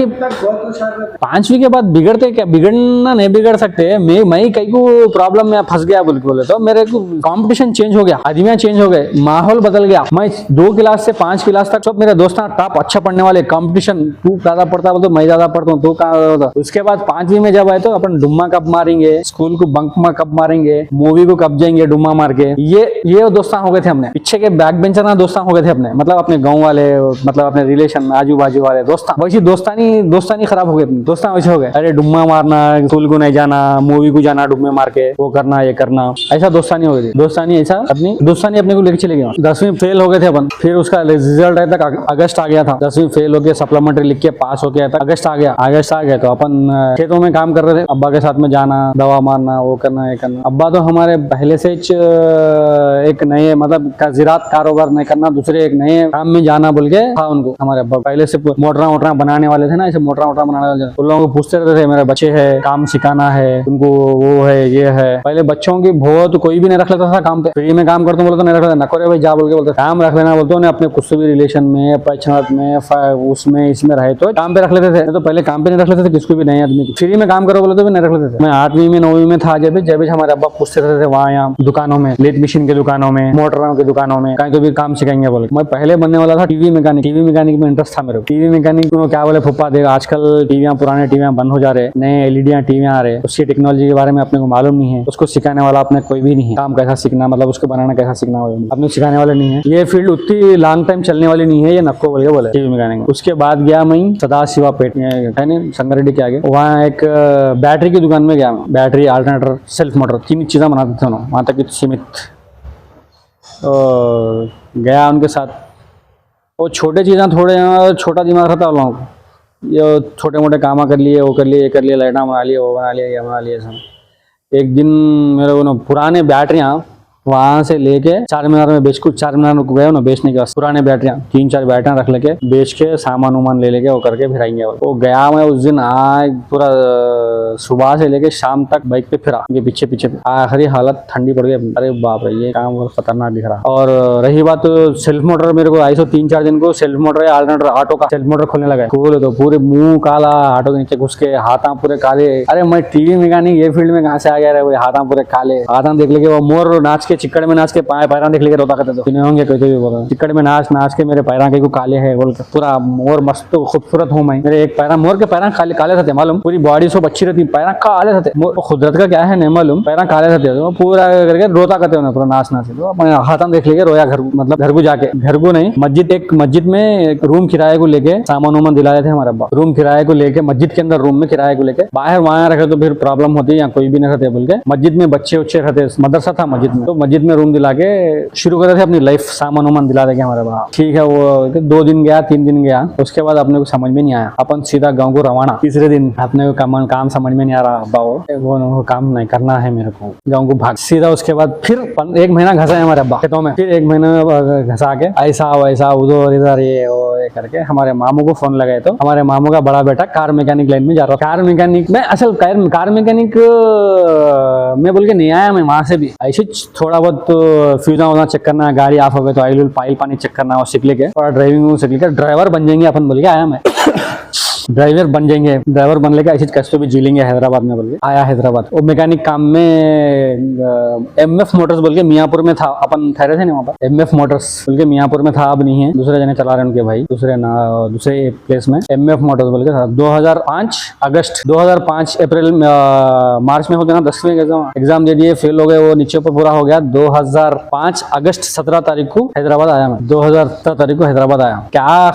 के बाद बिगड़ते क्या, बिगड़ना नहीं बिगड़ सकते। मैं कई को प्रॉब्लम में फंस गया बोले तो मेरे को कंपटीशन चेंज हो गया, आदमियां चेंज हो गए, माहौल बदल गया। मैं 2 क्लास से 5 क्लास तक सब मेरे दोस्त टॉप अच्छा पढ़ने वाले, कंपटीशन तू ज्यादा पढ़ता बोलते मैं ज्यादा पढ़ता हूँ, तू कहाँ। उसके बाद 5वीं में जब आए तो अपन डुम्मा कब मारेंगे, स्कूल को बंक कब मारेंगे, मूवी को कब जाएंगे डुम्मा मार के, ये दोस्तान हो गए थे हमने। पीछे के बैक बेंचर ना दोस्तान हो गए थे अपने, मतलब अपने गाँव वाले, मतलब अपने रिलेशन आजू बाजू वाले दोस्तान, वैसी दोस्तानी खराब हो गई, दोस्तान वैसे हो गए। अरे डुम्मा मारना, स्कूल को नहीं जाना, मूवी को जाना डुम्मे मार के, वो करना ये करना, ऐसा दोस्तानी हो गई थी। दोस्तानी अपने को लेके चले गए। 10वीं फेल हो गए थे अपन, फिर उसका रिजल्ट आया था, अगस्त आ गया था। 10वीं फेल हो गया, सप्लीमेंट्री लिख के पास हो गया था, अगस्त आ गया तो अपन खेतों में काम कर रहे थे, अब्बा के साथ में जाना, दवा मारना, वो करना ये करना। अब्बा तो हमारे पहले से एक नए मतलब ज़राअत कारोबार नहीं करना, दूसरे एक नए काम में जाना बोल के था उनको। हमारे अब्बा पहले से मोटरा बनाने वाले थे ना, ऐसे मोटरा बनाने वाले, उन लोगों को पूछते रहते थे मेरे बच्चे है, काम सिखाना है उनको, वो है ये है। पहले बच्चों की बहुत कोई भी नहीं रख लेता था काम पे, फ्री में काम करते बोलते नहीं रख लेता, नको रे भाई जा बोल के बोलते काम रख लेना बोलते उन्हें, अपने कुछ भी रिलेशन में पैचनात में उसमें इसमें रहे तो काम पे रख लेते थे। तो पहले काम पे नहीं रख लेते थे किसको भी, नए आदमी को फ्री में काम करो बोले तो भी नहीं रख लेते थे। मैं 8वीं में 9वीं में था जब हमारे अब्बा पूछते रहते थे वहाँ यहाँ दुकानों में, लेथ मशीन के दुकानों में, मोटरों की दुकानों में, कहीं तो भी काम सिखाएंगे बोले। मैं पहले बनने वाला था टीवी मैकेनिक में इंटरेस्ट था मेरे को। टीवी मैकेनिक को क्या बोले फुप्पा देगा, आजकल टीवियां पुराने टीवियां बंद हो जा रहे, नए एलईडी टीवियां आ रहे, उसकी टेक्नोलॉजी के बारे में अपने को मालूम नहीं है, उसको सिखाने वाला अपने कोई भी नहीं है। काम कैसा सीखना, मतलब उसको बनाना कैसा सीखना अपने सिखाने वाले नहीं है। ये फील्ड उतनी लॉन्ग टाइम चलने वाली नहीं है, ये नक्को बोले टीवी मैकेनिक। उसके बाद गया मैं सदाशिवा पेट में है नहीं संगारेड्डी के आगे, वहाँ एक बैटरी की दुकान में गया मैं, बैटरी अल्टरनेटर सेल्फ मोटर 3 चीज़ें बनाते थे वहाँ तक सीमित। गया उनके साथ, वो छोटे चीज़ें थोड़े छोटा दिमाग रहता उन लोगों को, ये छोटे मोटे काम कर लिए, वो कर लिए, ये कर लिए, लाइटा बना लिए, वो बना लिया, ये बना लिया सब। एक दिन मेरे को ना पुराने बैटरियाँ वहां से लेके चार मीनार में बेच कुछ चार मीनार गए ना बेचने के बाद पुराने बैटरियां 3-4 बैटरियां रख लेके बेच के सामान उमान ले लेके वो करके फिर आएंगे। वो गया मैं उस दिन पूरा सुबह से लेके शाम तक बाइक पे फिरा ये पीछे पीछे आखिरी हालत ठंडी पड़ गई। अरे बाप रे ये काम बहुत खतरनाक दिख रहा। और रही बात सेल्फ मोटर, मेरे को आई 3-4 दिन को सेल्फ मोटर ऑल्टरनेटर ऑटो का सेल्फ मोटर खोलने लगा। खोले तो पूरे मुंह काला, ऑटो के नीचे घुस के हाथा पूरे काले। अरे मैं टीवी मैकेनिक ये फील्ड में कहाँ से आ गया रे, हाथा पूरे काले। हाथा देख लेके वो मोर नाच के चिक्कड़ में नाच के पैरा देख लेके रोता करते तो होंगे कहते भी बोला चिक्कड़ में नाच नाच के मेरे पैरा के को काले है बोल के। पूरा मोर मस्त खूबसूरत हूँ मैं। मेरे एक पैरा मोर के पैरा काले काले रहते मालूम, पूरी बॉडी सब अच्छी रहती, पैरा काले रहते। खुदरत का क्या है नहीं मालूम, पैरा काले रहते तो पूरा करके रोता करते हो पूरा नाच नाच। तो हाथा देख लेके रोया घर, मतलब घर को जाके, घर को नहीं मस्जिद में एक रूम किराए को लेके सामान वामान दिला रहे थे हमारे अब्बा। रूम किराए को लेके मस्जिद के अंदर रूम में किराए को लेके, बाहर वहां रखे तो फिर प्रॉब्लम होती है, या कोई भी नहीं रहते बोल के मस्जिद में बच्चे उच्चे रहते, मदरसा था मस्जिद में, तो मस्जिद में रूम दिला के शुरू करे थे अपनी लाइफ, सामान वामान दिला देंगे हमारे अब्बा। ठीक है वो 2 दिन गया 3 दिन गया, उसके बाद अपने को समझ में नहीं आया, अपन सीधा गाँव को रवाना। तीसरे दिन अपने को काम समझ में नहीं आ रहा, अब्बा वो काम नहीं करना है मेरे को, गाँव को भाग सीधा। उसके बाद फिर 1 महीना घसा है हमारे अब्बा खेतों में, फिर 1 महीना घसा के ऐसा वैसा उधर इधर ये करके हमारे मामू को फोन लगाए। तो हमारे मामू का बड़ा बेटा कार मैकेनिक लाइन में जा रहा, कार मैकेनिक में असल कार मैकेनिक में बोल के नहीं आया मैं वहां से भी, ऐसे थोड़ा बहुत फ्यूजा वूजा चेक करना, गाड़ी ऑफ हो गई तो ऑयल पानी चेक करना, और सीख लेके और ड्राइविंग सीख लेके ड्राइवर बन जाएंगे अपन बोल के आया मैं। ड्राइवर बन जाएंगे, ड्राइवर बन लेके ऐसे कैसे भी जी लेंगे हैदराबाद में बोल के आया हैदराबाद। वो मैकेनिक काम में MF मोटर्स बोल के मियाँपुर में था, अपन ठहरे थे ना वहाँ पर, MF मोटर्स बोल के मियाँपुर में था, अब नहीं है, दूसरे जने चला रहे उनके भाई, दूसरे प्लेस में MF मोटर्स बोल के था। 2005 अप्रैल मार्च में हो गया ना 10वीं एग्जाम दे दिए, फेल हो गए, वो नीचे ऊपर पूरा हो गया। 2005 अगस्त 17 तारीख को हैदराबाद आया मैं, 2017 तारीख को हैदराबाद आया। क्या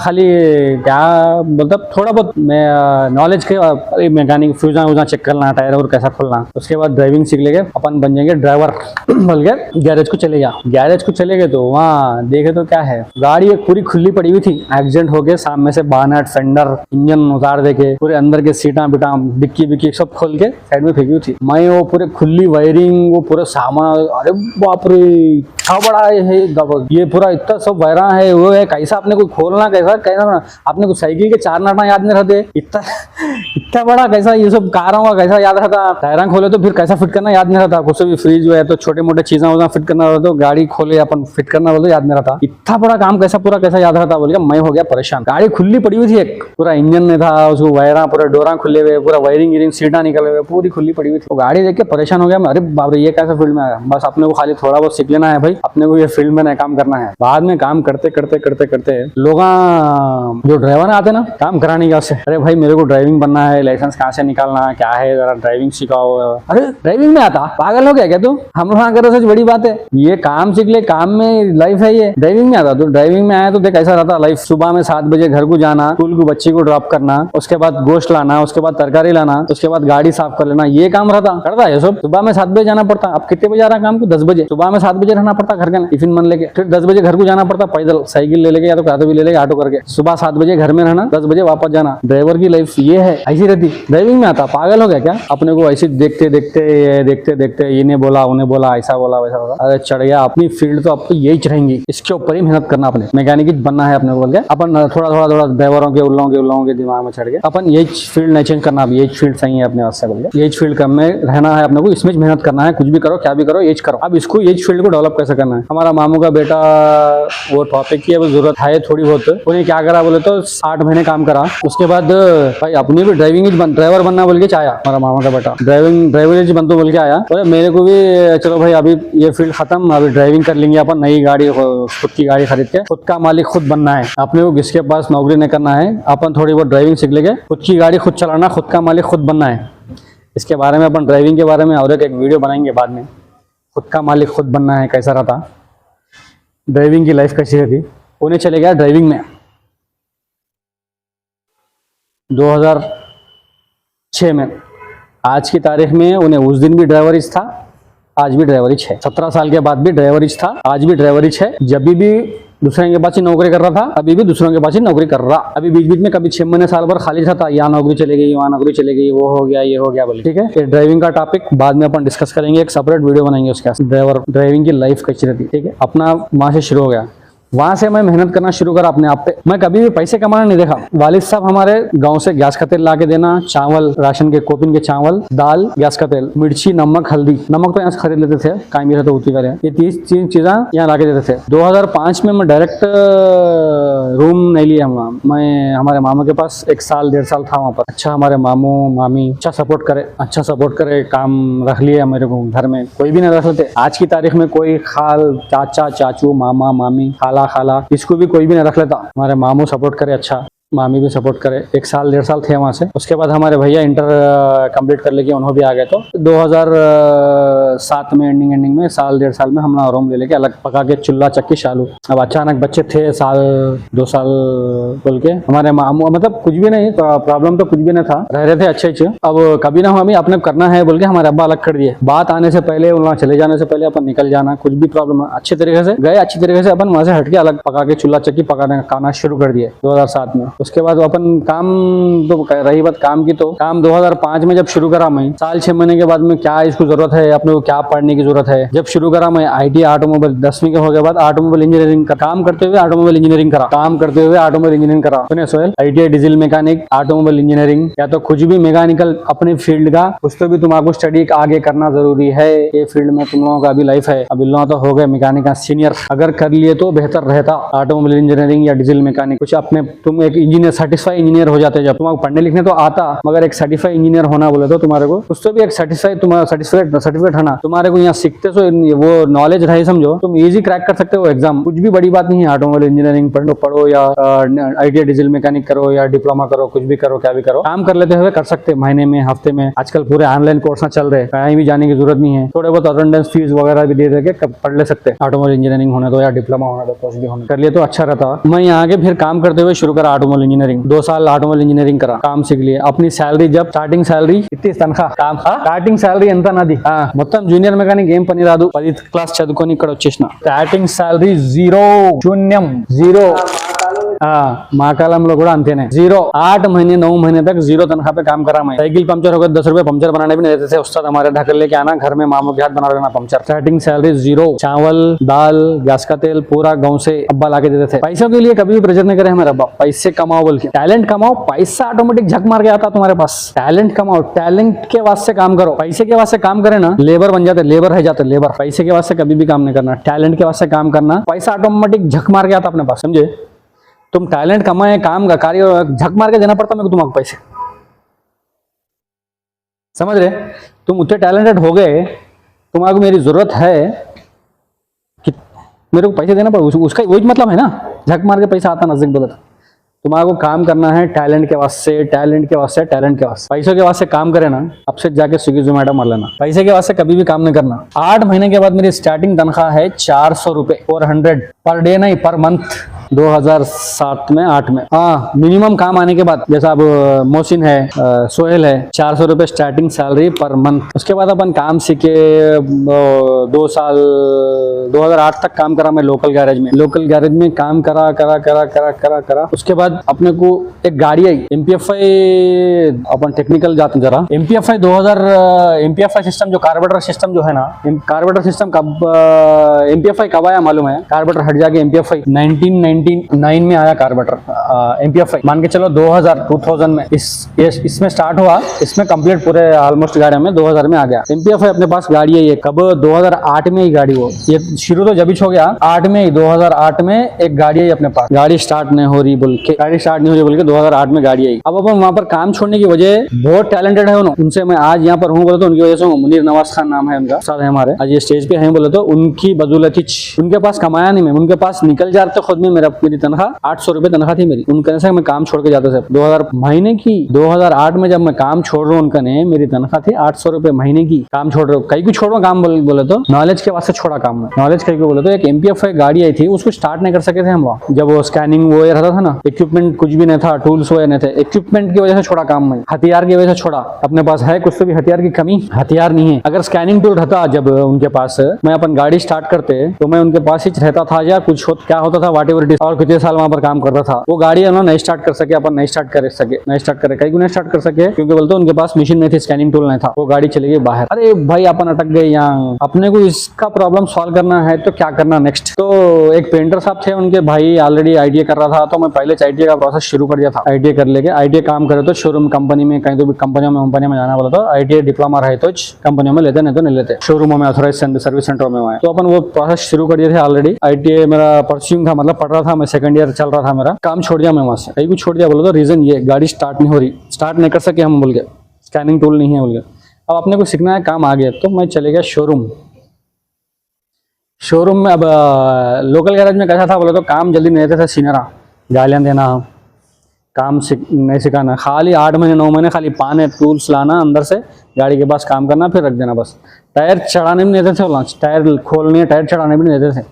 बोलता थोड़ा बहुत मैं नॉलेज के मैकेनिक फ्यूजा वूजा चेक करना, टायर और कैसा खोलना, उसके बाद ड्राइविंग सीख लेंगे, अपन बन जाएंगे ड्राइवर बोल के गैरेज को चले गया। गैरेज को चले गए तो वहाँ देखे तो क्या है, गाड़ी एक पूरी खुली पड़ी हुई थी, एक्सीडेंट हो गए, सामने से बानेट फेंडर इंजन उतार देके पूरे अंदर के सीटा बिटा डिक्की सब खोल के साइड में फेंकी हुई थी। मैं वो पूरे खुली वायरिंग, वो पूरा सामान, अरे बाप रे क्या बड़ा है ये पूरा, इतना सब वायरा है वो है, कैसा अपने को खोलना, कैसा अपने को साइकिल के 4 नाटा याद नहीं रहते, इतना बड़ा कैसा ये सब कारों का कैसा याद रहता, टायरा खोले तो फिर कैसा फिट करना याद नहीं रहता, कुछ भी फ्रिज जो है तो छोटे मोटे चीजें वहाँ फिट करना रहता, तो गाड़ी खोले अपन फिट करना बोलते याद नहीं रहता, इतना बड़ा काम कैसा याद रहता बोल के मैं हो गया परेशान। गाड़ी खुली पड़ी हुई थी, एक पूरा इंजन में था, उसको वायरा पूरा डोरा खुले हुए, पूरा वायरिंग सीटा निकले हुए, पूरी खुली पड़ी हुई थी। गाड़ी देख के परेशान हो गया मैं, अरे बाप रे ये कैसा फील्ड में आया, बस अपने को खाली थोड़ा बहुत सीख लेना है भाई, अपने को ये फील्ड में काम करना है। बाद में काम करते लोग जो ड्राइवर आते ना काम कराने का, अरे भाई मेरे को ड्राइविंग बनना है, लाइसेंस कहाँ से निकालना है, क्या है, जरा ड्राइविंग सिखाओ। अरे ड्राइविंग में आता, पागल हो गया क्या तू, हम लोग करो सच बड़ी बात है, ये काम सीख ले, काम में लाइफ है, ये ड्राइविंग में आता। तो ड्राइविंग में आया तो देख ऐसा रहता लाइफ, सुबह में 7 बजे घर को जाना, स्कूल को बच्ची को ड्रॉप करना, उसके बाद गोश्त लाना, उसके बाद तरकारी लाना, उसके बाद गाड़ी साफ कर लेना, ये काम रहता करता है सब। सुबह में 7 बजे जाना पड़ता, अब कितने बजे आ रहा काम को, 10 बजे, सुबह में 7 बजे रहना पड़ता घर के, टिफिन मन लेके, फिर 10 बजे घर को जाना पड़ता पैदल, साइकिल ले लेके या तो ऑटो भी ले लेके, ऑटो करके सुबह 7 बजे घर में रहना, 10 बजे वापस जाना। ड्राइवर की लाइफ ये है, ऐसी रहती। ड्राइविंग में आता, पागल हो गया क्या, अपने को ऐसे देखते देखते इन्हें बोला उन्हें बोला, ऐसा बोला वैसा बोला, अरे चढ़ गया। अपनी फील्ड तो आपको यही रहेंगी, इसके ऊपर ही मेहनत करना, अपने मैकेनिक बनना है अपने को बोल के अपन थोड़ा ड्राइवरों के उल्लों के दिमाग में चढ़ गया, अपन यही फील्ड नहीं चेंज करना, यही फील्ड सही है अपने वास्ते बोल के, यही फील्ड में रहना है अपने को, इसमें मेहनत करना है, कुछ भी करो क्या भी करो यही करो। अब इसको यही फील्ड को डेवलप कैसे करना है। हमारा मामू का बेटा वो टॉपिक की जरूरत है थोड़ी बहुत, उन्हें क्या करा बोले तो 8 महीने काम करा, उसके बाद भाई अपनी भी ड्राइवर बनना बोल के आया हमारा मामा का बेटा, ड्राइवर बन तो बोल के आया, और मेरे को भी चलो भाई अभी ये फील्ड खत्म, अभी ड्राइविंग कर लेंगे अपन, नई गाड़ी खुद की गाड़ी खरीद के, खुद का मालिक खुद बनना है, अपने को किसके पास नौकरी नहीं करना है, अपन थोड़ी बहुत ड्राइविंग सीख लेंगे, खुद की गाड़ी खुद चलाना, खुद का मालिक खुद बनना है। इसके बारे में अपन ड्राइविंग के बारे में और एक वीडियो बनाएंगे बाद में, खुद का मालिक खुद बनना है कैसा रहता, ड्राइविंग की लाइफ कैसी रहती। उन्हें चले गया ड्राइविंग में 2006 में, आज की तारीख में उन्हें उस दिन भी ड्राइवरिज था, आज भी ड्राइवरिज है, 17 साल के बाद भी ड्राइवरिज था, आज भी ड्राइवरिज है। जब भी दूसरे के पास ही नौकरी कर रहा था, अभी भी दूसरों के पास ही नौकरी कर रहा। अभी बीच बीच में कभी 6 महीने साल भर खाली था, यहाँ नौकरी चली गई, वहाँ नौकरी चली गई, वो हो गया, ये हो गया बोले। ठीक है, ये ड्राइविंग का टॉपिक बाद में अपन डिस्कस करेंगे, एक सेपरेट वीडियो बनाएंगे उसके ड्राइविंग की लाइफ कैसी रहती है। ठीक है, अपना वहां से शुरू हो गया, वहां से मैं मेहनत करना शुरू करा अपने आप पे। मैं कभी भी पैसे कमाना नहीं देखा। वालिद साहब हमारे गांव से गैस का तेल ला के देना, चावल, राशन के कोपिन के चावल, दाल, गैस का तेल, मिर्ची, नमक, हल्दी। नमक तो यहाँ से खरीद लेते थे, काई भी रहता होती करे। ये 3 चीजें यहाँ ला के देते थे। 2005 में मैं डायरेक्ट रूम नहीं लिया वहाँ, मैं हमारे मामू के पास 1 साल 1.5 साल था वहाँ पर। अच्छा, हमारे मामू मामी अच्छा सपोर्ट करे, काम रख लिया मेरे को। घर में कोई भी नहीं रख लेते। आज की तारीख में कोई खाल, चाचा, चाचू, मामा, मामी, खाला, इसको भी कोई भी नहीं रख लेता। हमारे मामू सपोर्ट करे, अच्छा मामी भी सपोर्ट करे। 1 साल 1.5 साल थे वहाँ से। उसके बाद हमारे भैया इंटर कंप्लीट कर लेके उन्होंने भी आ गए। तो 2007 में एंडिंग में 1.5 साल में हम रूम ले लेके अलग पका के चूल्हा चक्की चालू। अब अचानक बच्चे थे 1-2 साल बोल के हमारे मामू, मतलब कुछ भी नहीं, प्रॉब्लम तो कुछ भी नहीं था, रह रहे थे अच्छे। अब कभी ना हमें अपने करना है बोल के हमारे अब्बा अलग कर दिए। बात आने से पहले, वहाँ चले जाने से पहले अपन निकल जाना, कुछ भी प्रॉब्लम अच्छे तरीके से गए, अच्छी तरीके से अपन वहाँ से हट के अलग पका के चूल्हा चक्की पकाने खाना शुरू कर दिए 2007 में। उसके बाद अपन काम, तो रही बात काम की, तो काम 2005 में जब शुरू करा मैं, 6 महीने के बाद में क्या इसको जरूरत है, अपने को क्या पढ़ने की जरूरत है, जब शुरू करा मैं IT ऑटोमोबाइल 10वीं के हो गए बाद ऑटोमोबाइल इंजीनियरिंग का काम करते हुए ऑटोमोबाइल इंजीनियरिंग करा। सुने Sohail, ITI diesel mechanic, automobile engineering, या तो कुछ भी मैकेनिकल अपने फील्ड का, कुछ तो भी तुमको स्टडी आगे करना जरूरी है। ये फील्ड में तुम लोगों का अभी लाइफ है। अब इन लोगों तो हो गए मैकेनिक का सीनियर, अगर कर लिए तो बेहतर रहता। ऑटोमोबाइल इंजीनियरिंग या डीजल मैकेनिक, कुछ अपने तुम एक इंजीनियर, सर्टिफाइड इंजीनियर हो जाते। जब तुमको पढ़ने लिखने तो आता, मगर एक सर्टिफाइड इंजीनियर होना बोले तो तुम्हारे को कुछ तो भी एक सर्टिफिकेट है ना, तुम्हारे को यहाँ सीखते तो वो नॉलेज रहे, समझो तुम इजी क्रैक कर सकते हो एग्जाम। कुछ भी बड़ी बात नहीं है। ऑटोमोबाइल इंजीनियरिंग पढ़ो या ITI डीजल मैकेनिक करो या डिप्लोमा करो, कुछ भी करो, क्या भी करो, काम कर लेते हुए कर सकते, महीने में, हफ्ते में। आजकल पूरे ऑनलाइन कोर्स चल रहे, कहीं भी जाने की जरूरत नहीं है। थोड़े बहुत अटेंडेंस फीस वगैरह भी दे देके पढ़ ले सकते। ऑटोमोबाइल इंजीनियरिंग होने दो या डिप्लोमा होने दो, कुछ भी होने कर लिए तो अच्छा रहता। मैं यहाँ आगे फिर काम करते हुए शुरू करा ऑटोमोबाइल इंजीनियरिंग। 2 साल ऑटोमोबाइल इंजीनियरिंग करा, काम सीख लिए। अपनी सैलरी जब स्टार्टिंग सैलरी इतनी तनख्वाह काम స్టార్టింగ్ సాలరీ ఎంత నాది మొత్తం జూనియర్ మెకానిక్ ఏం పని రాదు 10th క్లాస్ చదువుకొని ఇక్కడ వచ్చేసిన స్టార్టింగ్ సాలరీ 0 शून्यम 0 మా కాలంలో కూడా అంతేనే 0 8 महीने 9 महीने तक 0 तनख्वाह पे काम करा मैं। साइकिल पंचर हो गया 10 रुपए पंचर बनाने भी नहीं देते थे उस्ताद हमारे, ढकल लेके आना घर में, मामू के हाथ बना देना पंचर। स्टार्टिंग सैलरी 0, चावल, दाल, गैस का तेल पूरा गाँव से अब्बा लाके देते थे। पैसों के लिए कभी भी प्रेशर नहीं करे हमारे अब्बा, पैसे कमाओ बोल के, टैलेंट कमाओ, पैसा ऑटोमेटिक झक मार के आता तुम्हारे पास। टैलेंट कमाओ, टैलेंट के वास्ते काम करो। पैसे के वास्ते काम करे ना, लेबर बन जाते, लेबर रह जाते लेबर। पैसे के वास्ते कभी भी काम नहीं करना, टैलेंट के वास्ते काम करना, पैसा ऑटोमेटिक झक मार के आता अपने पास, समझे। तुम टैलेंट कमाए, काम का कार्य झक मार के देना पड़ता मेरे को तुमको पैसे, समझ रहे। तुम उतने टैलेंटेड हो गए, तुम्हारा मेरी जरूरत है कि मेरे को पैसे देना पड़े, उसका वही मतलब है ना, झक मार के पैसा आता नजदीक बोला। तुम्हारा काम करना है टैलेंट के वास्ते। पैसों के वास्ते काम करे ना, अब से जाके स्विगी जोमेटो मार लेना। पैसे के वास्ते कभी भी काम नहीं करना। 8 महीने के बाद मेरी स्टार्टिंग तनख्वाह है 400 रुपए, 400 पर डे नहीं, पर मंथ। 2007 में 8 में, हाँ, मिनिमम काम आने के बाद, जैसा अब मोहसिन है, सोहेल है, 400 रुपए स्टार्टिंग सैलरी पर मंथ। उसके बाद अपन काम सीखे 2 साल 2008 तक काम करा मैं लोकल गैरेज में काम करा। उसके बाद अपने को एक गाड़ी आई MPFI, अपन टेक्निकल जाते जरा। MPFI 2000 MPFI सिस्टम, जो कार्बोरेटर सिस्टम जो है ना, कार्बोरेटर सिस्टम कब MPFI कब आया मालूम है? कार्बोरेटर हट जाके MPFI 1999 में आया कार्बोरेटर MPFI, मान के चलो 2000 में इसमें स्टार्ट हुआ, इसमें कंप्लीट पूरे ऑलमोस्ट गाड़ी में 2000 में आ गया। MPFI अपने पास गाड़ी है, ये कब 2008 में ही गाड़ी, वो ये शुरू तो जब हो गया 8 में ही, 2008 में एक गाड़ी है अपने पास। गाड़ी स्टार्ट नहीं हो रही बोल के 2008 में गाड़ी आई। अब अपन वहाँ पर काम छोड़ने की वजह, बहुत टैलेंटेड है उनसे मैं आज यहाँ पर हूँ बोले तो उनकी वजह से हूँ। मुनीर नवाज खान नाम है उनका, उस्ताद है हमारे, आज ये स्टेज पे हैं बोले तो उनकी बदौलत ही। उनके पास कमाया नहीं मैं, उनके पास निकल जाते खुद में मेरे जब मेरी तनख्वाह 800 रुपए तनख्वाह थी मेरी, उनके से मैं काम छोड़ के जाता था 2000 महीने की। 2008 में जब मैं काम छोड़ रहा हूँ उनका ने, मेरी तनख्वाह थी 800 रुपए महीने की। काम छोड़ रहा हूँ, कहीं को छोड़ रहा हूँ काम बोले तो नॉलेज के वास्ते छोड़ा काम में। नॉलेज कहीं को बोले तो एक MPF गाड़ी आई थी, उसको स्टार्ट नहीं कर सके थे हम लोग, जब वो स्कैनिंग वो रहता था ना, इक्विपमेंट कुछ भी नहीं था, टूल्स वो नहीं थे, इक्विपमेंट की वजह से छोड़ा काम में, हथियार की वजह से छोड़ा। अपने पास है कुछ तो भी हथियार की कमी, हथियार नहीं है। अगर स्कैनिंग टूल रहता जब उनके पास, मैं अपन गाड़ी स्टार्ट करते तो मैं उनके पास ही रहता था, या कुछ क्या होता था वाट एवर, और कितने साल वहां पर काम करता था। वो गाड़ी उन्होंने नहीं स्टार्ट कर सके, अपन नहीं स्टार्ट कर सके, नहीं स्टार्ट करे, कहीं को नहीं स्टार्ट कर सके क्योंकि बोलते उनके पास मशीन नहीं थी, स्कैनिंग टूल नहीं था, वो गाड़ी चली गई बाहर। अरे भाई अपन अटक गए यहाँ, अपने को इसका प्रॉब्लम सॉल्व करना है तो क्या करना नेक्स्ट। तो एक पेंटर साहब थे, उनके भाई ऑलरेडी ITA कर रहा था, तो मैं पहले ITA का प्रोसेस शुरू कर दिया था। ITA कर लेके, ITA काम करे तो शोरूम कंपनी में, कहीं तो भी कंपनियों में जाना बोला तो ITA डिप्लोमा रहे तो कंपनियों में लेते, नहीं तो नहीं लेते, शोरूमों में ऑथराइज सर्विस सेंटरों में आए। तो अपन वो प्रोसेस शुरू कर दिए थे ऑलरेडी। ITA मेरा परस्यूम था, मतलब पढ़ रहा था मैं, सेकंड ईयर चल रहा था मेरा। काम छोड़ दिया मैं वहां से, कहीं को छोड़ दिया बोलो तो रीजन ये, गाड़ी स्टार्ट नहीं हो रही, स्टार्ट नहीं कर सके हम बोल के, स्कैनिंग टूल नहीं है बोल के। अब अपने को सीखना है, काम आ गया तो मैं चले गया शोरूम में। अब लोकल गैरेज में कैसा था बोले तो काम जल्दी नहीं देते थे, सीनियरा गालियाँ देना, काम नहीं सिखाना, खाली 8 महीने 9 महीने खाली पाने टूल्स लाना अंदर से, गाड़ी के पास काम करना, फिर रख देना बस। टायर चढ़ाने भी नहीं देते थे, टायर खोलने टायर चढ़ाने भी नहीं देते थे,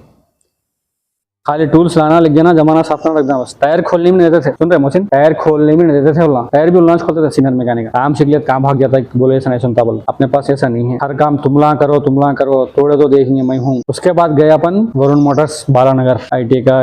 खाली टूल्स लाना, लिख देना, जमाना साफ करना, रख देना बस। टायर खोलने भी नहीं देते थे, सुन रहे मोहसिन, टायर खोलने भी नहीं देते थे, टायर भी उल्लांच खोलते थे सीनियर मैकेनिक। काम सीख लिया, काम भाग जाता है, बोले ऐसा नहीं सुनता बोल। अपने पास ऐसा नहीं है, हर काम तुमला करो, तोड़े तो देखेंगे मैं हूँ। उसके बाद गए अपन वरुण मोटर्स बालानगर, ITA का